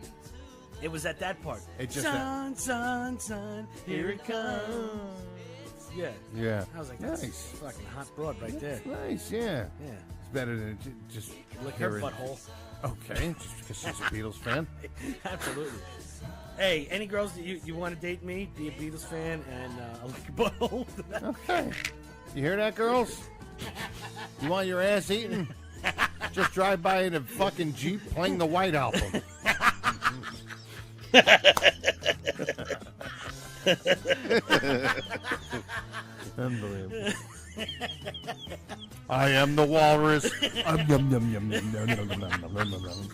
It was at that part. Sun, sun, sun, here it comes. Yeah. Yeah. I was like, nice. that's fucking hot broad right there. Nice, yeah. Yeah. It's better than just Lick her hearing- butthole. Okay, just because she's a Beatles fan. Absolutely. Hey, any girls that you want to date me, be a Beatles fan, and I'll lick your butthole. Okay. You hear that, girls? You want your ass eaten? Just drive by in a fucking Jeep playing the White Album. Unbelievable. I am the walrus. Yum, yum, yum, yum, yum, yum, yum, yum, yum, yum, yum.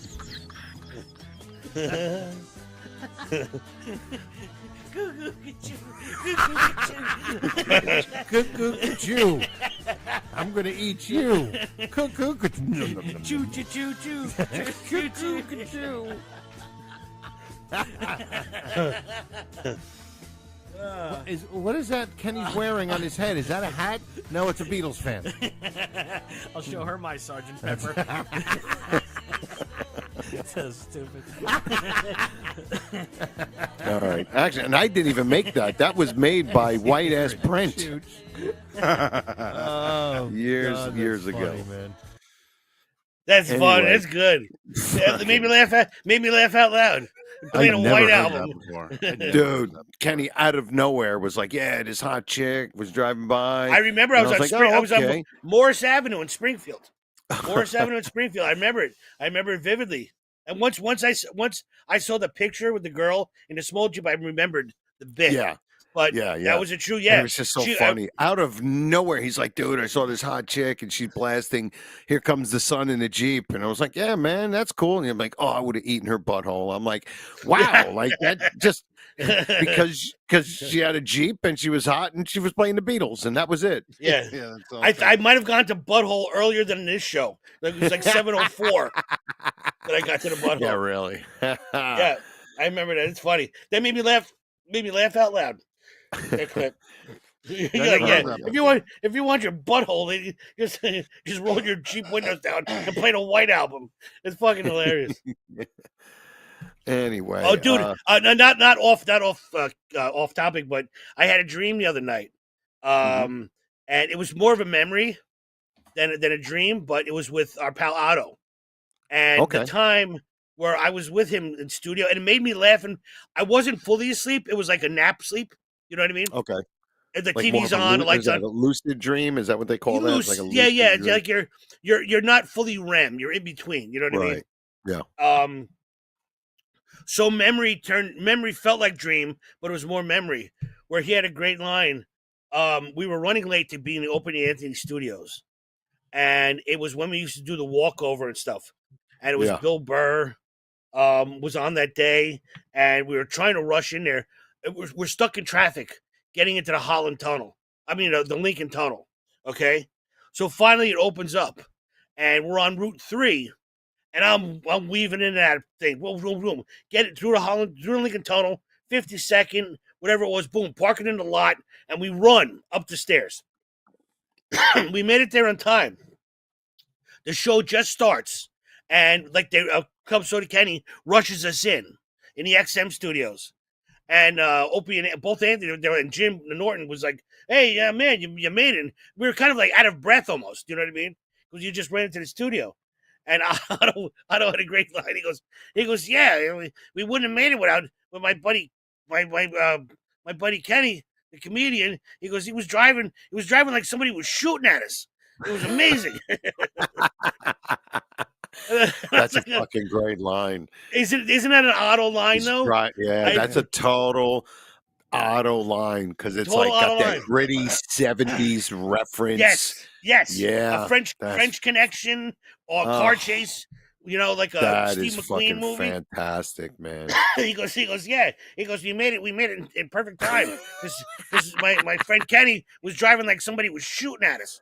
Cuckoo, I'm gonna eat you. Cuckoo, Choo choo choo choo. cuckoo. What is that Kenny's wearing on his head? Is that a hat? No, it's a Beatles fan. I'll show her my Sgt. Pepper. So stupid. All right. Actually, and I didn't even make that. That was made by White Ass Brent. Years ago. Funny, man. That's fun. Anyway. That's good. It made me laugh out loud. Playing a never White heard Album. That before. Dude, Kenny out of nowhere was like, yeah, this hot chick was driving by. I remember I was, like, I oh, was on okay. Morris Avenue in Springfield. Morris Avenue in Springfield. I remember it. I remember it vividly. And once I saw the picture with the girl in the small Jeep, I remembered the bit. Yeah. But Yeah, that was a true. And Yeah, it was just so She- funny. Out of nowhere, he's like, dude, I saw this hot chick and she's blasting Here Comes the Sun in a Jeep. And I was like, yeah, man, that's cool. And I'm like, oh, I would have eaten her butthole. I'm like, wow, like that just because she had a Jeep and she was hot and she was playing the Beatles and that was it. Yeah, Yeah, that's all. I might have gone to butthole earlier than this show. Like, it was like 7:04 that I got to the butthole. Yeah, really. Yeah, I remember that. It's funny. That made me laugh. Made me laugh out loud. That clip. You're like, never yeah, heard that if you want your butthole, then just roll your Jeep windows down and play the White Album. It's fucking hilarious. Anyway. Oh, dude, not off topic, but I had a dream the other night, and it was more of a memory than a dream, but it was with our pal Otto, and the time where I was with him in studio, and it made me laugh, and I wasn't fully asleep; it was like a nap sleep. You know what I mean? Okay. And the Like more TV's of a on, the lu- lights is that on. a lucid dream? Is that what they call that? Like a lucid Yeah, it's dream? like you're not fully REM. You're in between. You know what I mean? Right. Yeah. So memory felt like dream, but it was more memory. Where he had a great line. We were running late to be in the Open Anthony Studios, and it was when we used to do the walkover and stuff. And it was Yeah. Bill Burr was on that day, and we were trying to rush in there. We're stuck in traffic getting into the Holland Tunnel. I mean, the Lincoln Tunnel. Okay, so finally it opens up, and we're on Route 3. And I'm weaving into that thing. Boom. Get it through the Lincoln Tunnel, 52nd, whatever it was, boom, park it in the lot, and we run up the stairs. We made it there on time. The show just starts, and like Conte and Kenny rushes us in the XM studios. And Opie and both Anthony there, and Jim Norton was like, "Hey, man, you made it." And we were kind of like out of breath almost. You know what I mean? Because you just ran into the studio. And Otto had a great line. He goes, yeah, we wouldn't have made it with my buddy, my buddy Kenny, the comedian. He goes, he was driving like somebody was shooting at us. It was amazing. That's a fucking great line. Isn't that an Otto line though? Right. Yeah, that's a total Otto line because it's Total like got Otto that line. gritty 70s reference. Yes. Yeah. A French Connection or car chase. You know, like a That Steve is McQueen fucking movie. fantastic, man. he goes, yeah. He goes, we made it in perfect time. This is my friend Kenny was driving like somebody was shooting at us.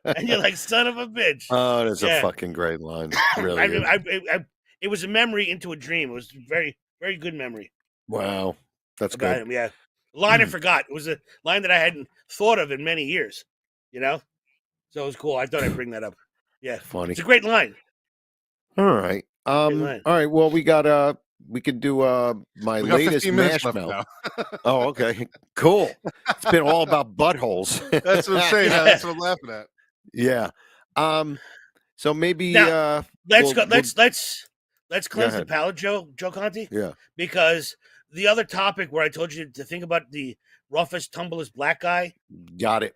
And you're like, son of a bitch. Oh, that's Yeah. a fucking great line. Really is. It was a memory into a dream. It was very, very good memory Wow. That's about good. him. Yeah. A line I forgot. It was a line that I hadn't thought of in many years, you know? So it was cool. I thought I'd bring that up. Yeah. Funny. It's a great line. All right. All line. right. Well, we got we could do my We got latest 15 minutes left marshmallow. now. Oh, okay. Cool. It's been all about buttholes. That's what I'm saying. That's what I'm laughing at. Yeah. So maybe Now, let's we'll- go. Let's cleanse the ahead. palate, Joe Conte. Yeah. Because the other topic where I told you to think about the roughest, tumblest black guy, Got it.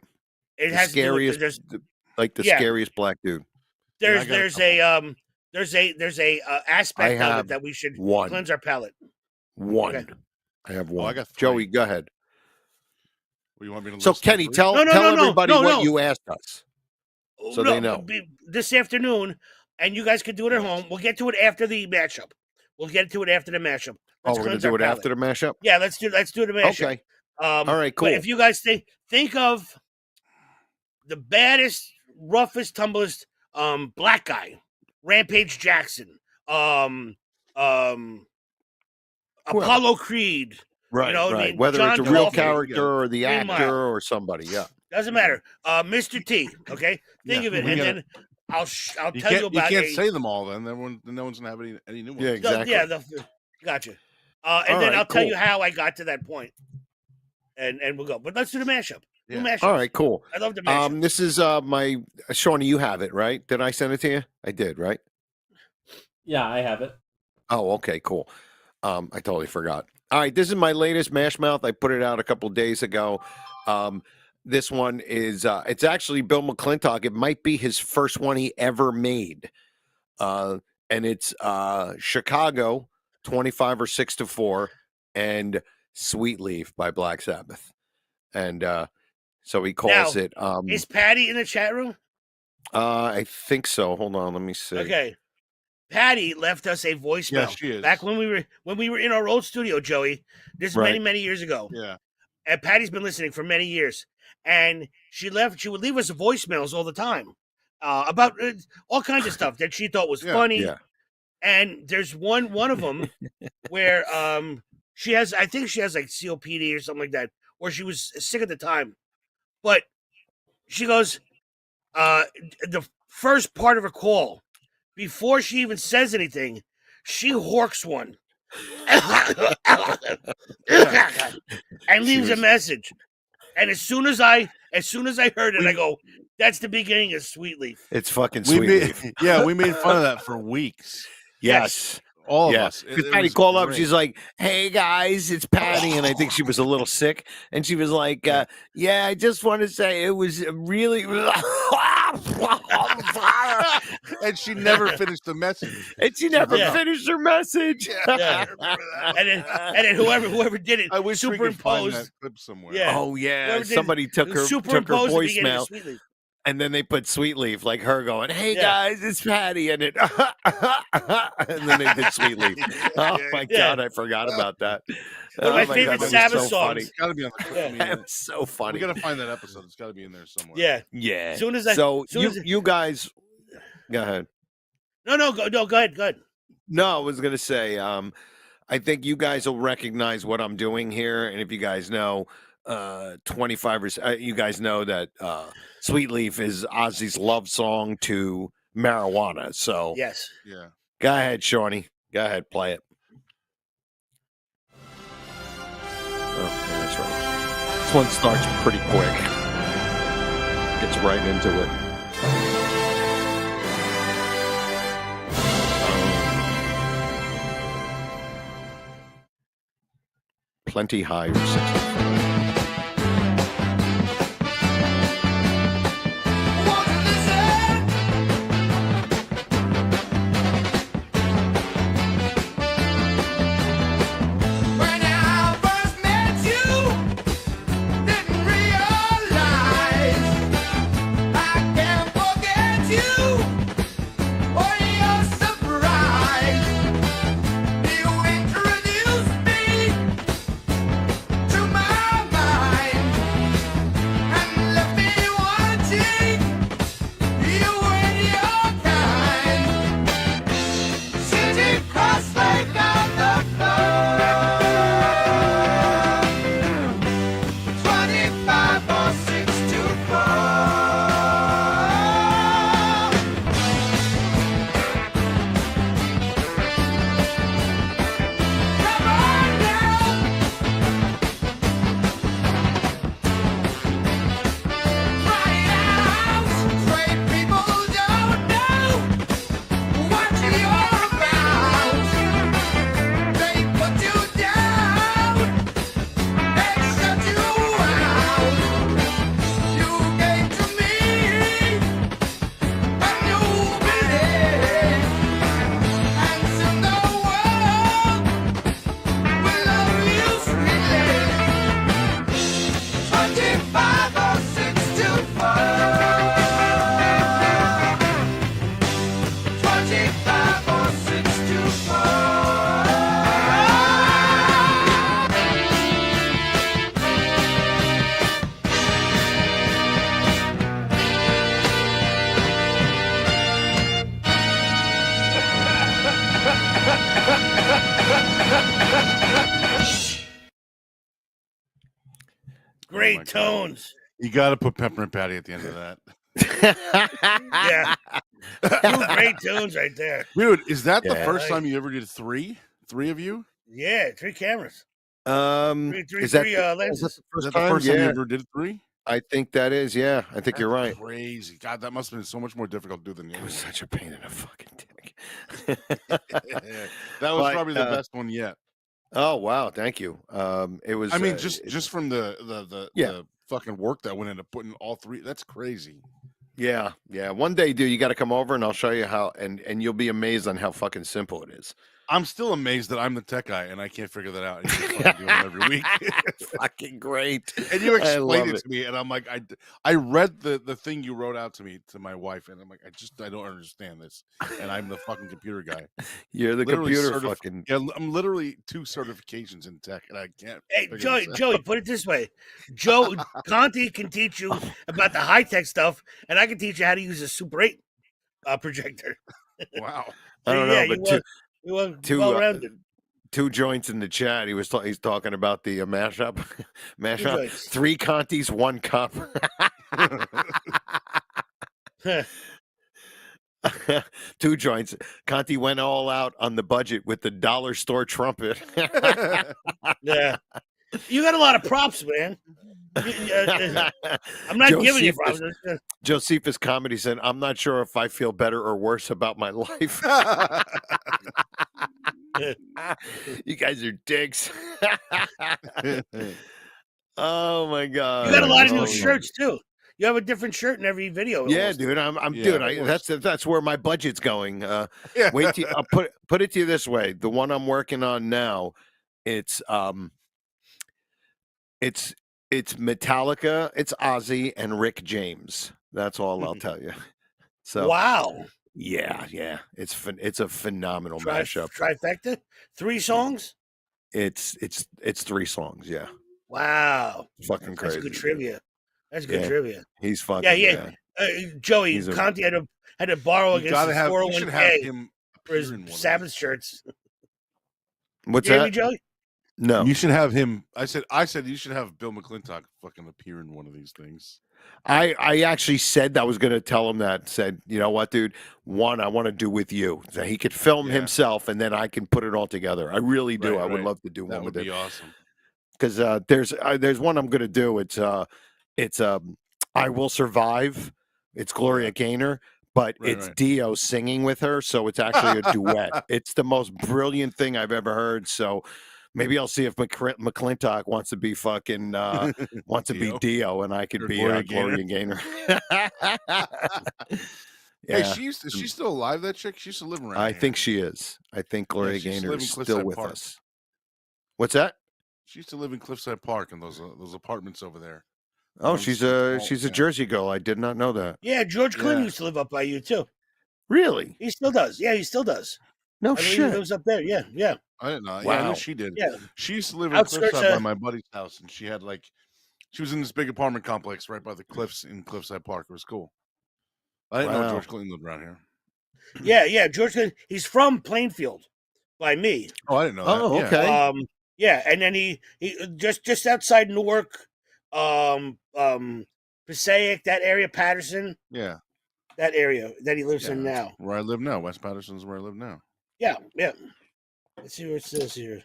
it The has scariest, to do with, like the Yeah. scariest black dude. there's got a aspect I of have it that we should one. cleanse our palate. One. Okay. I have Oh, one. I got 3. Joey, go ahead. Well, you want me to So, list them Kenny, for you? tell No, everybody what no. you asked us. So they know. This afternoon, and you guys can do it at home. We'll get to it after the mashup. Oh, we're going to cleanse do our it palate. after the mashup? Yeah, let's do the mashup. Okay. All right, cool. But if you guys think of the baddest, roughest, tumblest black guy, Rampage Jackson, Apollo Creed. Right, you know what I right. mean? Whether John it's a real Coffey, character or the Green actor Mile. or somebody, yeah. Doesn't matter. Mr. T. Okay, think Yeah, of it, we and gotta- then I'll You tell you can't, about you can't a- say them all then. No one's going to have any new ones. Yeah, exactly. Gotcha. And All then right, I'll tell cool. you how I got to that point, and we'll go. But let's do the mashup. Do Yeah. mashup. All right, cool. I love the mashup. This is my Shawnee, you have it, right? Did I send it to you? I did, right? Yeah, I have it. Oh, okay, cool. I totally forgot. All right, this is my latest Mash Mouth. I put it out a couple days ago. This one is it's actually Bill McClintock. It might be his first one he ever made. And it's Chicago 25 or 6-4. And Sweet Leaf by Black Sabbath. And so he calls Now, it Is Patty in the chat room? I think so. Hold on, let me see. Okay. Patty left us a voicemail Yeah, she is. back when we were in our old studio, Joey. This is Right. many years ago. Yeah. And Patty's been listening for many years. And she would leave us voicemails all the time about all kinds of stuff that she thought was funny. Yeah. And there's one of them where I think she has like COPD or something like that, or she was sick at the time. But she goes, the first part of her call, before she even says anything, she horks one and leaves a message. And as soon as I heard it, I go, "That's the beginning of Sweet Leaf." It's fucking Sweet Leaf. Yeah, we made fun of that for weeks. Yes. All of Yeah, us. because It Patty was called up. great. She's like, "Hey guys, it's Patty," and I think she was a little sick. And she was like, "Yeah, I just want to say it was really." And she never finished the message. And she never finished her message. Yeah. and then whoever did it, I wish we could find superimposed. that clip somewhere. Yeah. Oh yeah, Whoever did it, somebody took her superimposed the beginning of voicemail, Sweet Leaf. and then they put Sweet Leaf, like her going, "Hey Yeah. guys, it's Patty," and it, and then they did Sweet Leaf. Oh my Yeah. God, I forgot about that. One of my Oh my favorite God, that was Sabbath so songs. funny. It's got to be on the clip. Yeah. I mean, That was so funny. we got to find that episode. It's got to be in there somewhere. Yeah. Yeah. Soon as I- so soon you as- you guys, go ahead. No, go ahead. No, I was gonna say, I think you guys will recognize what I'm doing here, and if you guys know, 25 or you guys know that Sweet Leaf is Ozzy's love song to marijuana. So Yes. Yeah. go ahead, Shawnee. Go ahead, play it. Oh, yeah, that's right. This one starts pretty quick. Gets right into it. Plenty higher. 65. Great God. tones. You got to put Pepper and Patty at the end of that. Yeah. Two great tunes right there. Dude, is that the Yeah. first time you ever did three? Three of you? Yeah, 3 cameras. Is that Three is that lenses. the Is first that the time? first time you Yeah, ever did three? I think that is. Yeah, I think you're right. Crazy. God, that must have been so much more difficult to do than the It other was one. such a pain in the fucking dick. That was But, probably the best one yet. Oh wow, thank you. It was. I mean, just from the Yeah. fucking work that went into putting all three. That's crazy. yeah. One day, dude, you got to come over and I'll show you how, and you'll be amazed on how fucking simple it is. I'm still amazed that I'm the tech guy and I can't figure that out. And you just fucking do it every week. Fucking great. And you I explained love it to me, and I'm like, I read the thing you wrote out to me, to my wife, and I'm like, I don't understand this, and I'm the fucking computer guy. You're the Literally computer fucking. Yeah, I'm literally 2 certifications in tech, and I can't. Hey, figure Joey, this out. Joey, put it this way: Conte can teach you about the high tech stuff, and I can teach you how to use a Super 8 projector. Wow. I don't know, but you were two, well rounded. 2 joints in the chat. He's talking about the mashup. joints. 3 Contis, 1 cup. 2 joints. Conti went all out on the budget with the dollar store trumpet. Yeah, you got a lot of props, man. I'm not giving you props. Josephus Comedy said, "I'm not sure if I feel better or worse about my life." You guys are dicks. Oh my god! You got a lot of new shirts too. You have a different shirt in every video. Yeah, almost. dude. That's where my budget's going. Wait till I'll put it to you this way. The one I'm working on now, it's Metallica, it's Ozzy and Rick James. That's all I'll tell you. So wow. Yeah. It's a phenomenal mashup. Trifecta? 3 songs? It's 3 songs. Yeah. Wow. Fucking crazy. That's good trivia. That's good trivia. He's fucking. Yeah. Joey Conte had to borrow against his 401k for his Sabbath shirts. What's you that? Me, Joey? No. You should have him. I said you should have Bill McClintock fucking appear in one of these things. I actually said I was going to tell him that. Said, you know what, dude? One, I want to do with you. So he could film himself, and then I can put it all together. I really do. I would love to do one with him. That would be awesome. Because there's one I'm going to do. It's I Will Survive. It's Gloria Gaynor, but it's Dio singing with her, so it's actually a duet. It's the most brilliant thing I've ever heard. So maybe I'll see if McClintock wants to be fucking be Dio, and I could be Gloria Gaynor. Hey, is she still alive? That chick? She used to live around. I think she is. I think Gloria Gaynor is still with us. What's that? She used to live in Cliffside Park in those apartments over there. Oh, she's a Jersey girl. I did not know that. Yeah, George Clinton used to live up by you too. Really? He still does. Yeah, he still does. No shit. He lives up there. Yeah. I didn't know. Wow. Yeah, I know she did. Yeah. She used to live in Cliffside by my buddy's house, and she was in this big apartment complex right by the cliffs in Cliffside Park. It was cool. I didn't know George Clinton lived around here. Yeah, George Clinton. He's from Plainfield, by me. Oh, I didn't know. Oh, that. okay. Yeah, and then he just outside Newark, Passaic, that area, Patterson. Yeah. That area that he lives in now. Where I live now. West Patterson's where I live now. Yeah. Let's see what it says here.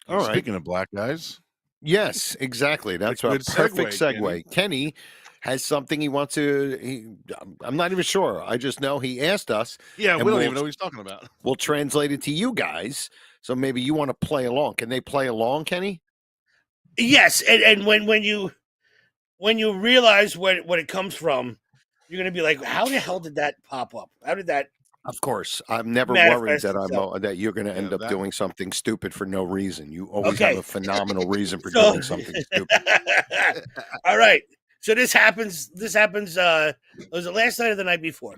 All right. Speaking of black guys. Yes, exactly. That's a perfect segue. Kenny has something he wants to. I'm not even sure. I just know he asked us. Yeah, we don't even know what he's talking about. We'll translate it to you guys. So maybe you want to play along. Can they play along, Kenny? Yes, and when you realize where it comes from, you're gonna be like, how the hell did that pop up? How did that? Of course, I'm never worried that you're going to end up doing something stupid for no reason. You always have a phenomenal reason for doing something stupid. All right. So this happens. It was the last night or the night before.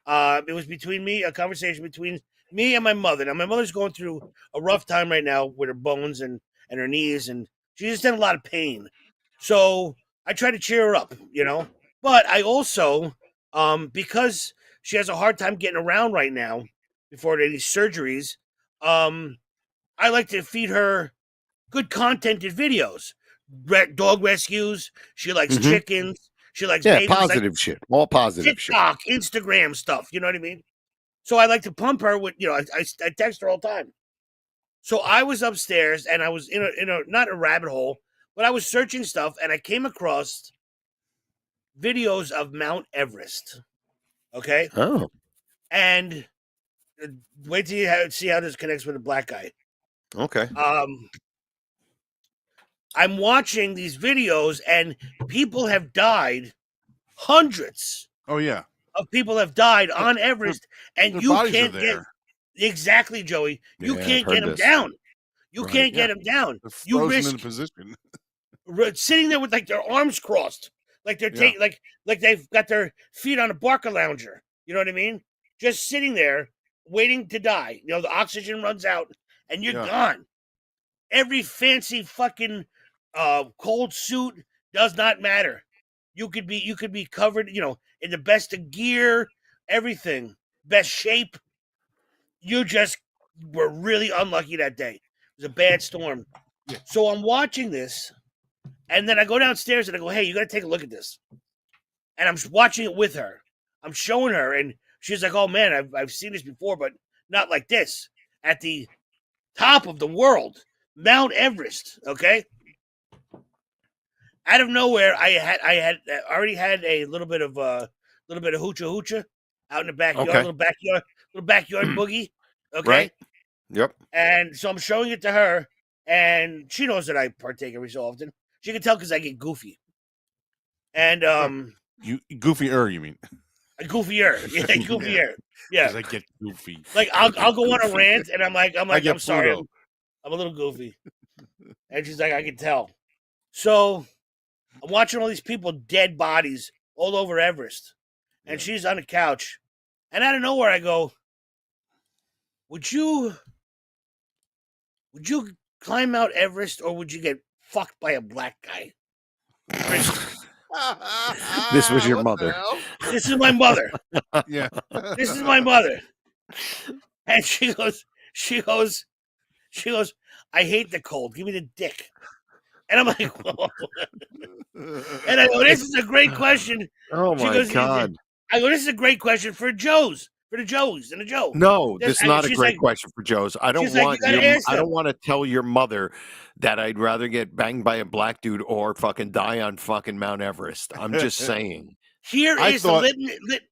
It was a conversation between me and my mother. Now my mother's going through a rough time right now with her bones and her knees, and she's just in a lot of pain. So I try to cheer her up, But I also, because she has a hard time getting around right now before any surgeries, I like to feed her good contented videos. Dog rescues. She likes chickens. She likes babies, positive shit. All positive TikTok, Instagram stuff. You know what I mean? So I like to pump her with, I text her all the time. So I was upstairs and I was in a not a rabbit hole, but I was searching stuff and I came across videos of Mount Everest. Okay. Oh. And wait till you see how this connects with a black guy. Okay. I'm watching these videos and people have died, hundreds. Oh yeah. Of people have died on Everest, and you can't get Exactly, Joey. You Yeah, I've can't heard get him this. down. You Right, can't yeah. get him down. They're You frozen in risk a position. sitting there with like their arms crossed, like they're Yeah. taking like they've got their feet on a Barca lounger. You know what I mean? Just sitting there waiting to die. You know, the oxygen runs out and you're Yeah. gone. Every fancy fucking cold suit does not matter. You could be covered, you know, in the best of gear, everything, best shape. You just were really unlucky that day. It was a bad storm. Yeah. So I'm watching this, and then I go downstairs and I go, "Hey, you got to take a look at this." And I'm watching it with her. I'm showing her, and she's like, "Oh man, I've seen this before, but not like this at the top of the world, Mount Everest." Okay. Out of nowhere, I had already had a little bit of hoocha out in the backyard, Okay. little backyard boogie. Okay. Right. Yep. And so I'm showing it to her, and she knows that I partake every so often. She can tell because I get goofy. And You goofier, you mean? goofier, yeah, goofier, yeah. 'Cause I get goofy. Like I'll go on a rant, and I'm like, get I'm sorry, Pluto. I'm a little goofy. And she's like, I can tell. So I'm watching all these people, dead bodies all over Everest, and she's on the couch, and out of nowhere I go, Would you climb Mount Everest, or would you get fucked by a black guy? This was your What the mother. hell? This is my mother. Yeah. This is my mother. And she goes, I hate the cold. Give me the dick. And I'm like, whoa. And I go, this is a great question. Oh She my goes, God. I go, this is a great question for Joes. For the Joes and the Joe. No, This- this is not a she's great like- question for Joe's. I don't she's like, want "You gotta ask I don't them." want to tell your mother that I'd rather get banged by a black dude or fucking die on fucking Mount Everest. I'm just saying. Here I is thought- the lit.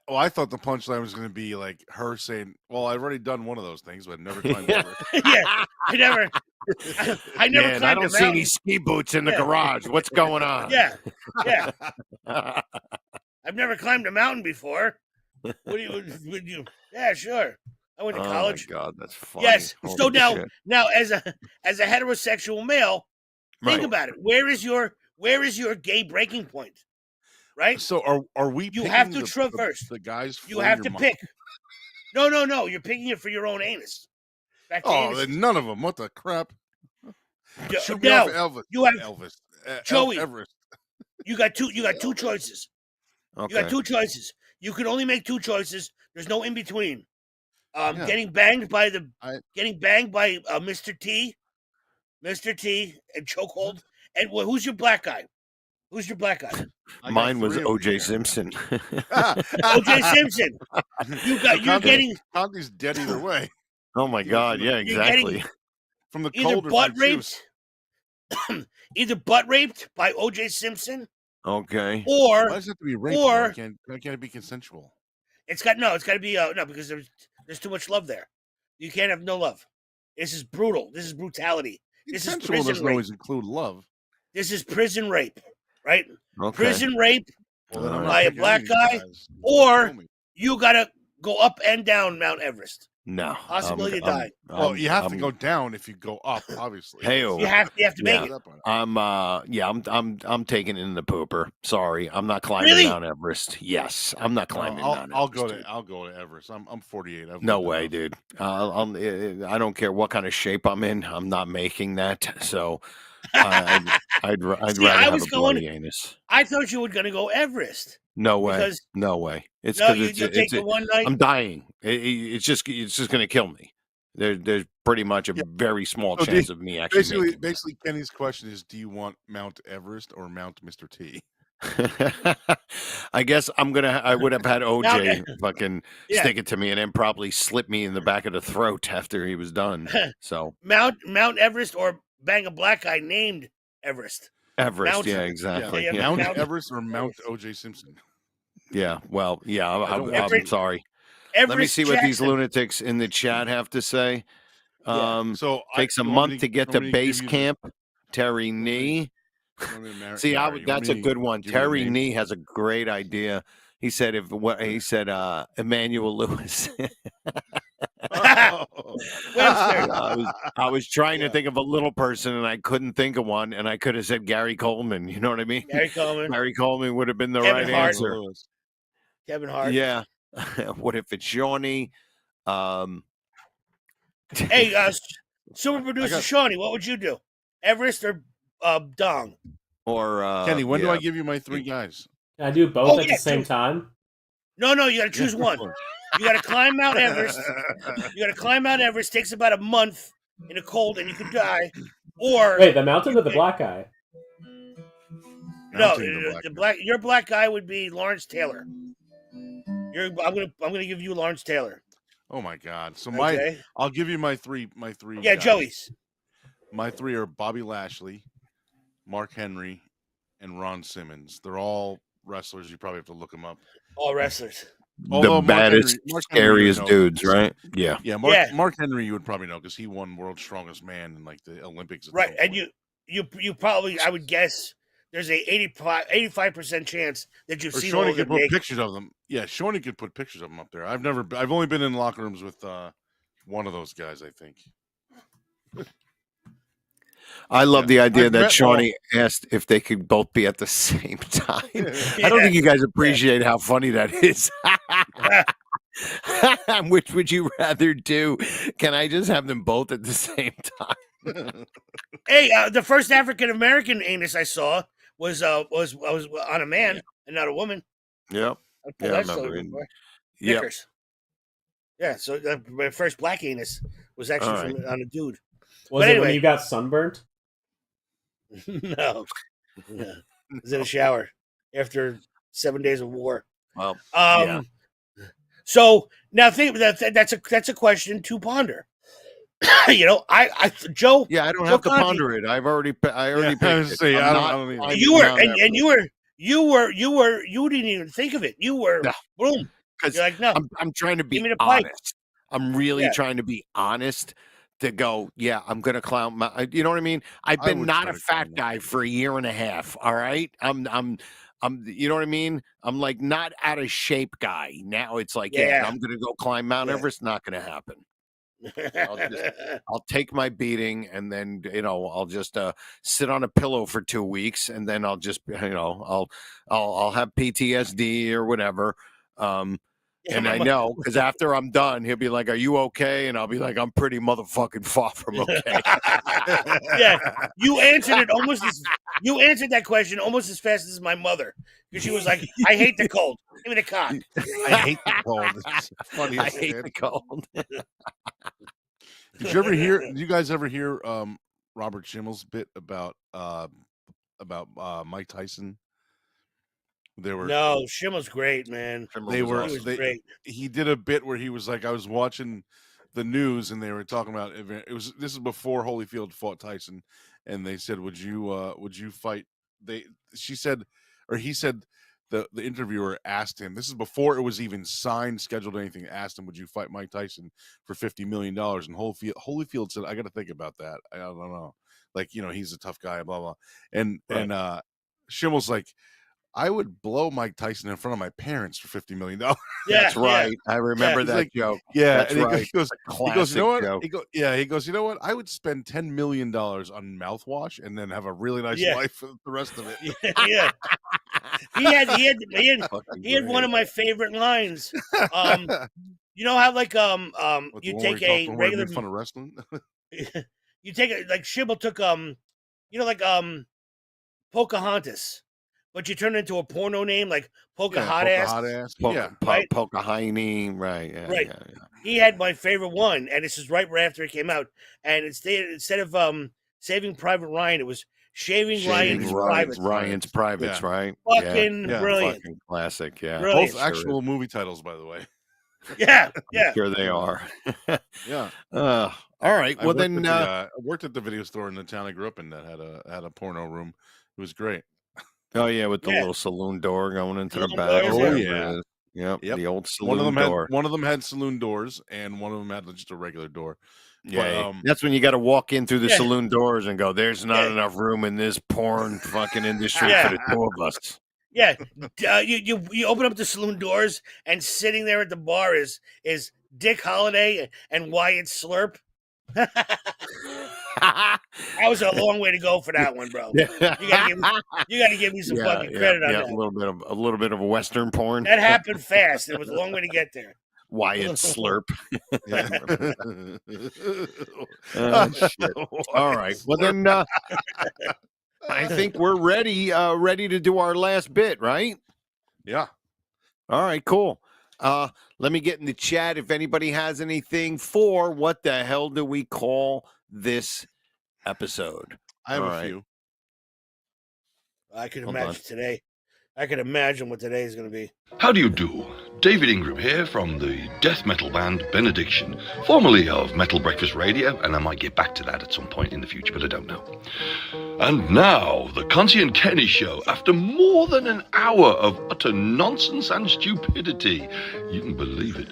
I thought the punchline was going to be like her saying, "Well, I've already done one of those things, but never climbed Everest." Yeah, I never Yeah, climbed and I a don't see any mountain. ski boots in the Yeah. garage. What's going on? Yeah, yeah. I've never climbed a mountain before. Would you? Yeah, sure. I went to college. Oh my God, that's funny. Yes. Holy So shit. now, as a heterosexual male, think Right. about it. Where is your gay breaking point? Right. So are we? You picking have to the, traverse. the guys. You for have your to mom? pick. No. You're picking it for your own anus. Back to Oh, anuses. then none of them. What the crap? Yeah, Shoot me now, off Elvis. you have Elvis. Joey. Everest. You got two choices. Okay. You got two choices. You can only make two choices. There's no in between. Yeah. Getting banged by I- Mr. T, and chokehold. And who's your black guy? Who's your black guy? I got Mine was 3 of 'em O.J. here. Simpson. O.J. Simpson. You're getting Conte's dead either way. Oh my God. Yeah, You're getting- exactly. From the either cold or butt from raped, either butt raped by O.J. Simpson, Okay. Why or does it have to be rape? or- Why can't it be consensual? it's got to be no, because there's too much love there. You can't have no love. This is brutal. This is brutality. This is Consensual prison doesn't rape. always include love. This is prison rape, right? Okay. Prison rape. Well, then I'm By not a picking black any of you guy, guys. or- Kill me. You gotta go up and down Mount Everest. No. Possibility to die. Well, you have to go down if you go up, obviously. Hey-o. You have to make Yeah. it. I'm taking it in the pooper. Sorry. I'm not climbing Really? Mount Everest. Yes. I'm not climbing Mount I'll Everest. go dude. to Everest. I'm 48. I've No lived way, enough. dude. I don't care what kind of shape I'm in. I'm not making that. So I'd See, rather I have was a bloody going- anus. I thought you were gonna go Everest. No way. Because- No way. It's No, because you take the one night. I'm dying. It's just going to kill me. There's pretty much a very small So chance of me actually making Basically, Kenny's question is: do you want Mount Everest or Mount Mr. T? that. I guess I would have had OJ fucking Yeah. stick it to me and then probably slip me in the back of the throat after he was done. So Mount Everest or bang a black guy named Everest. Everest, Mount- yeah, exactly. yeah, Yeah, Mount Mount- Everest or Mount O.J. Simpson? yeah. Well, yeah. I'm Everest- sorry. Everest Let me see what these Jackson. lunatics in the chat have to say. So Takes a you want me month to get to want me base give you camp. Terry Nee. you want me to marry- See, Gary, you want that's a me to good one. give you a Terry name? Nee has a great idea. He said Emmanuel Lewis. Webster. I was trying Yeah. to think of a little person and I couldn't think of one, and I could have said Gary Coleman. You know what I mean? Gary Coleman. Gary Coleman would have been the Kevin right Hart. answer. Kevin Hart. Yeah. What if it's Shawnee? Hey, super producer Shawnee, what would you do? Everest or Dong? Or Kenny, when do yeah. I give you my three guys? Can I do both at the same time? No, you got to choose one. You got to climb Mount Everest. You got to climb Mount Everest. Takes about a month in the cold, and you could die. Or Wait, the mountain or the black guy? no, your black guy would be Lawrence Taylor. I'm gonna give you Lawrence Taylor. Oh my God! So Okay. I'll give you my three. Yeah, guys. Joey's. My three are Bobby Lashley, Mark Henry, and Ron Simmons. They're all wrestlers. You probably have to look them up. All wrestlers. Although The baddest, Mark Henry you would scariest know. dudes, right? Yeah. Yeah, Mark Henry you would probably know because he won World's Strongest Man in like the Olympics. At Right, some and point. you probably, I would guess there's a 85% chance that you've Or seen Shawnee all of could them put naked. pictures of them. Yeah, Shawnee could put pictures of them up there. I've only been in locker rooms with one of those guys, I think. I love the idea I've that met Shawnee asked if they could both be at the same time. I don't think you guys appreciate how funny that is. Which would you rather do? Can I just have them both at the same time? Hey, the first African American anus I saw was on a man and not a woman. Yep. I Yeah, I that story remember. before. Yep. Knickers. Yeah, so my first black anus was actually All right. on a dude. Was But it anyway, when you got sunburnt? no, I was in a shower after 7 days of war. Well, So now think that's a question to ponder. Joe. Yeah, I don't Joe have to Conte, ponder it. I already picked say, it. I I'm don't not either. You were, climbing Mount and Everest. you didn't even think of it. You were boom. Because You're like, no, I'm trying to give be me the pipe. honest. I'm really Yeah. trying to be honest to go, yeah, I'm going to clown my, you know what I mean? I've I been would not try a to fat clown guy for a year and a half. All right. I'm, you know what I mean? I'm like not out of shape guy. Now it's like, yeah, Yeah. I'm going to go climb Mount Yeah. Everest. Not going to happen. I'll take my beating and then, I'll just sit on a pillow for 2 weeks and then I'll just, I'll have PTSD or whatever. And I know because after I'm done, he'll be like, "Are you okay?" And I'll be like, "I'm pretty motherfucking far from okay." Yeah, you answered that question almost as fast as my mother because she was like, "I hate the cold. Give me the cock." I hate the cold. It's funny I as hate shit. the cold. Did you guys ever hear Robert Schimmel's bit about Mike Tyson? No, Schimmel's great, man. He was great. He did a bit where he was like, I was watching the news and they were talking about this is before Holyfield fought Tyson, and they said, would you fight? He said the interviewer asked him, this is before it was even signed, scheduled, anything, asked him, would you fight Mike Tyson for $50 million? And Holyfield said, I got to think about that. I don't know. Like, he's a tough guy, blah, blah. And Schimmel's like, I would blow Mike Tyson in front of my parents for $50 million. That's right. I remember that joke. Yeah, that's and right. He goes, Classic you know what? joke. He goes, you know what? I would spend $10 million on mouthwash and then have a really nice life for the rest of it. Yeah. He had one of my favorite lines. You know how like you take a regular fun of wrestling. You take it like Schimmel took Pocahontas, but you turn it into a porno name like Pocahontas. Pocahontas, right? Yeah, right. Yeah. He had my favorite one, and this is right after it came out. And instead of Saving Private Ryan, it was Shaving Ryan's Privates. Ryan's Privates, Yeah. right? Fucking brilliant. Fucking classic, yeah. Brilliant. Both actual movie titles, by the way. Yeah, I'm sure they are. Yeah. All right. Well, then I worked at the video store in the town I grew up in that had a porno room. It was great. oh yeah, with the little saloon door going into the Saloon back. doors, or yeah. whatever it is. Yep, Yep. the old saloon door. One of them had saloon doors, and one of them had just a regular door. Yeah, But, that's when you got to walk in through the Yeah. saloon doors and go, "There's not Yeah. enough room in this porn fucking industry Yeah. for the two of us." Yeah, you open up the saloon doors, and sitting there at the bar is Dick Holiday and Wyatt Slurp. That was a long way to go for that one, bro. You gotta give me some fucking credit on that. A little bit of a Western porn. That happened fast. It was a long way to get there. Wyatt Slurp. Shit. All right. Well then, I think we're ready to do our last bit, right? Yeah. All right. Cool. Let me get in the chat if anybody has anything for what the hell do we call this episode? I have a few. I can imagine today. I can imagine what today is going to be. How do you do? David Ingram here from the death metal band Benediction, formerly of Metal Breakfast Radio, and I might get back to that at some point in the future, but I don't know. And now, the Conte and Kenny Show, after more than an hour of utter nonsense and stupidity, you can believe it,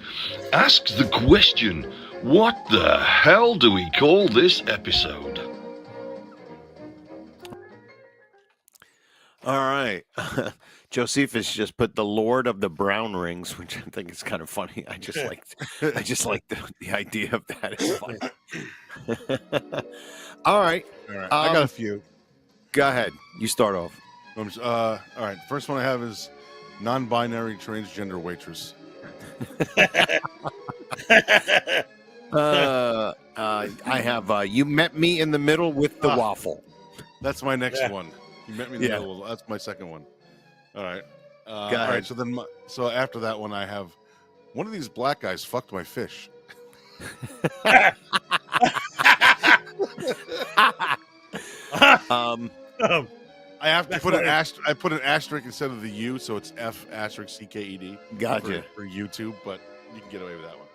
asks the question, what the hell do we call this episode? All right. Josephus just put the Lord of the Brown Rings, which I think is kind of funny. I just like the idea of that. It's funny. All right. I got a few. Go ahead. You start off. All right. First one I have is non-binary transgender waitress. I have you met me in the middle with the waffle. That's my next one. You met me in the middle. That's my second one. All right. All right. So after that one, I have one of these black guys fucked my fish. I have to put an asterisk. I put an asterisk instead of the U, so it's F asterisk CKED. Gotcha. For YouTube, but you can get away with that one.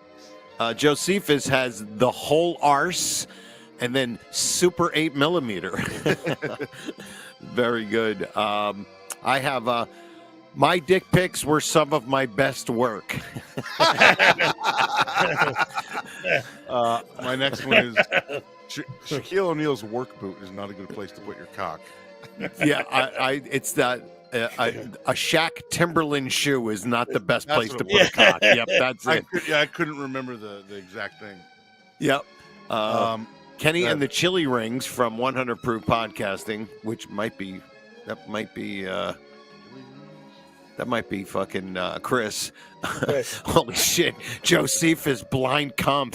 Josephus has the whole arse, and then super 8mm. Very good. I have my dick pics were some of my best work. My next one is Shaquille O'Neal's work boot is not a good place to put your cock. Yeah, it's that a Shaq Timberland shoe is not the best place to put a cock. Yep, that's it. I couldn't remember the exact thing. Yep. Kenny and the Chili Rings from 100 Proof Podcasting, which might be fucking Chris. Holy shit. Josephus blind comp.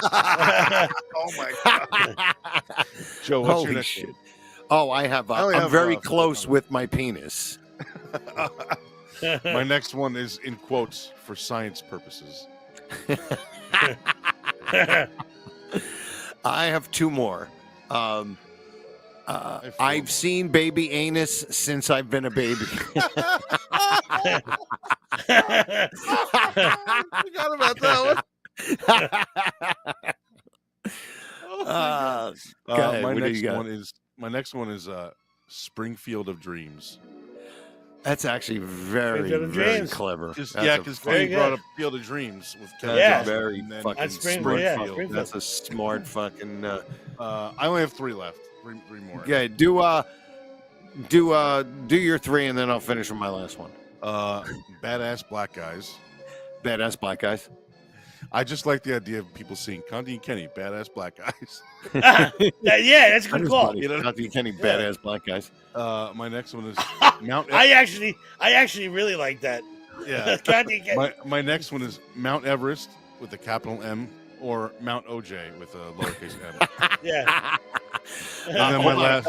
Oh my God. Joe, what's your next one? Oh, I'm very close with my penis. My next one is in quotes for science purposes. I have two more. I've seen baby anus since I've been a baby. I forgot about that one. My next one is Springfield of Dreams. That's actually very clever. Because Kenny brought up Field of Dreams with Kevin. That's very fucking Springfield. That's a smart fucking. I only have three left. Three more. Yeah, do your three, and then I'll finish with my last one. Badass black guys. Badass black guys. I just like the idea of people seeing Conte and Kenny, badass black guys. Yeah, that's a good call. You know, Conte and Kenny, badass black guys. My next one is Mount. I actually really like that. Yeah. Conte and Kenny. My next one is Mount Everest with a capital M, or Mount OJ with a lowercase m. Yeah. And then my last.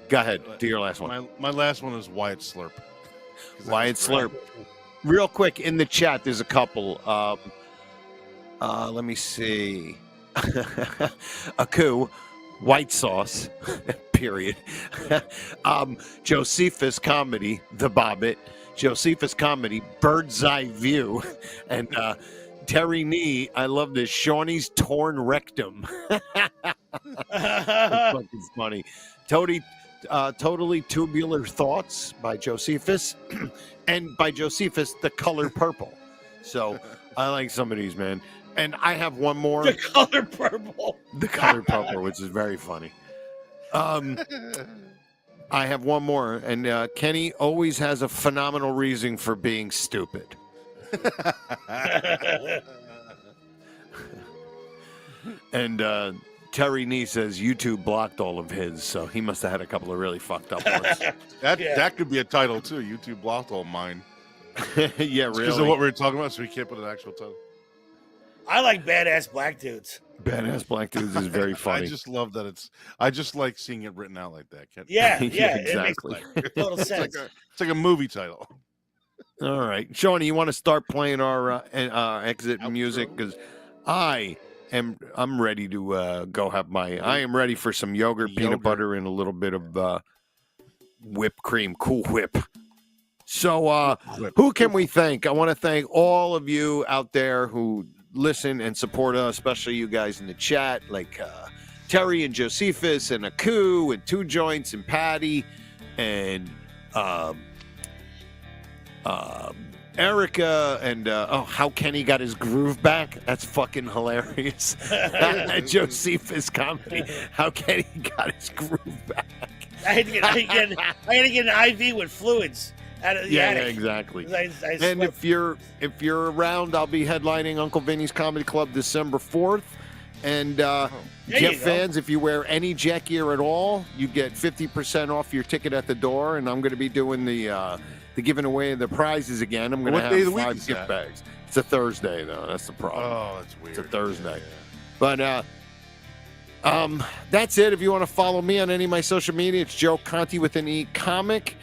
Go ahead. Do your last one. My last one is Wyatt Slurp. Wyatt Slurp. Real quick in the chat, there's a couple. Let me see. Aku, white sauce. Period. Josephus Comedy, The Bobbit. Josephus Comedy, Bird's Eye View, and Terry Nee. I love this. Shawnee's Torn Rectum. That's fucking funny. Totally Tubular Thoughts by Josephus, and by Josephus, The Color Purple. So I like some of these, man. And I have one more. The Color Purple. The Color Purple, which is very funny. I have one more, and Kenny always has a phenomenal reason for being stupid. And Terry Nee says YouTube blocked all of his, so he must have had a couple of really fucked up ones. That could be a title too. YouTube blocked all mine. Yeah, really. Because of what we were talking about, so we can't put an actual title. I like badass black dudes. Badass black dudes is very funny. I just love that I just like seeing it written out like that. Yeah, exactly. It makes total sense. It's like a movie title. All right, Shawnee, you want to start playing our exit music? Because I'm ready to go have my. I am ready for some yogurt, peanut butter, and a little bit of whipped cream, Cool Whip. So, who can we thank? I want to thank all of you out there who listen and support us, especially you guys in the chat, like Terry and Josephus and Aku and Two Joints and Patty and Erica and how Kenny got his groove back. That's fucking hilarious. Josephus comedy. How Kenny got his groove back. I had to get an IV with fluids out of the attic. Yeah, exactly. I And if you're around, I'll be headlining Uncle Vinny's Comedy Club December 4th. And Jet fans, if you wear any Jet gear at all, you get 50% off your ticket at the door. And I'm going to be doing the giving away the prizes again. I'm going to have 5 gift bags. It's a Thursday, though. That's the problem. Oh, that's weird. It's a Thursday. But that's it. If you want to follow me on any of my social media, it's Joe Conte with an E comic.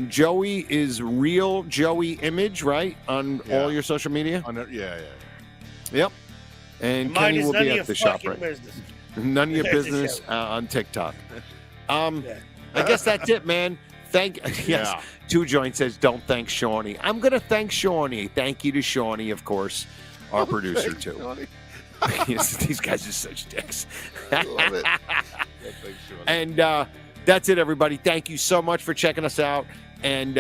Joey is Real Joey Image, right? On all your social media? Yep. And Kenny will be at the shop, right? None of your business on TikTok. I guess that's it, man. Yes. Two Joint says, don't thank Shawnee. I'm going to thank Shawnee. Thank you to Shawnee, of course, our producer, too. These guys are such dicks. Love it. And that's it, everybody. Thank you so much for checking us out. And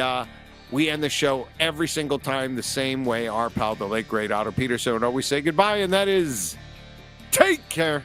we end the show every single time the same way our pal, the late, great Otto Peterson, would always say goodbye, and that is take care.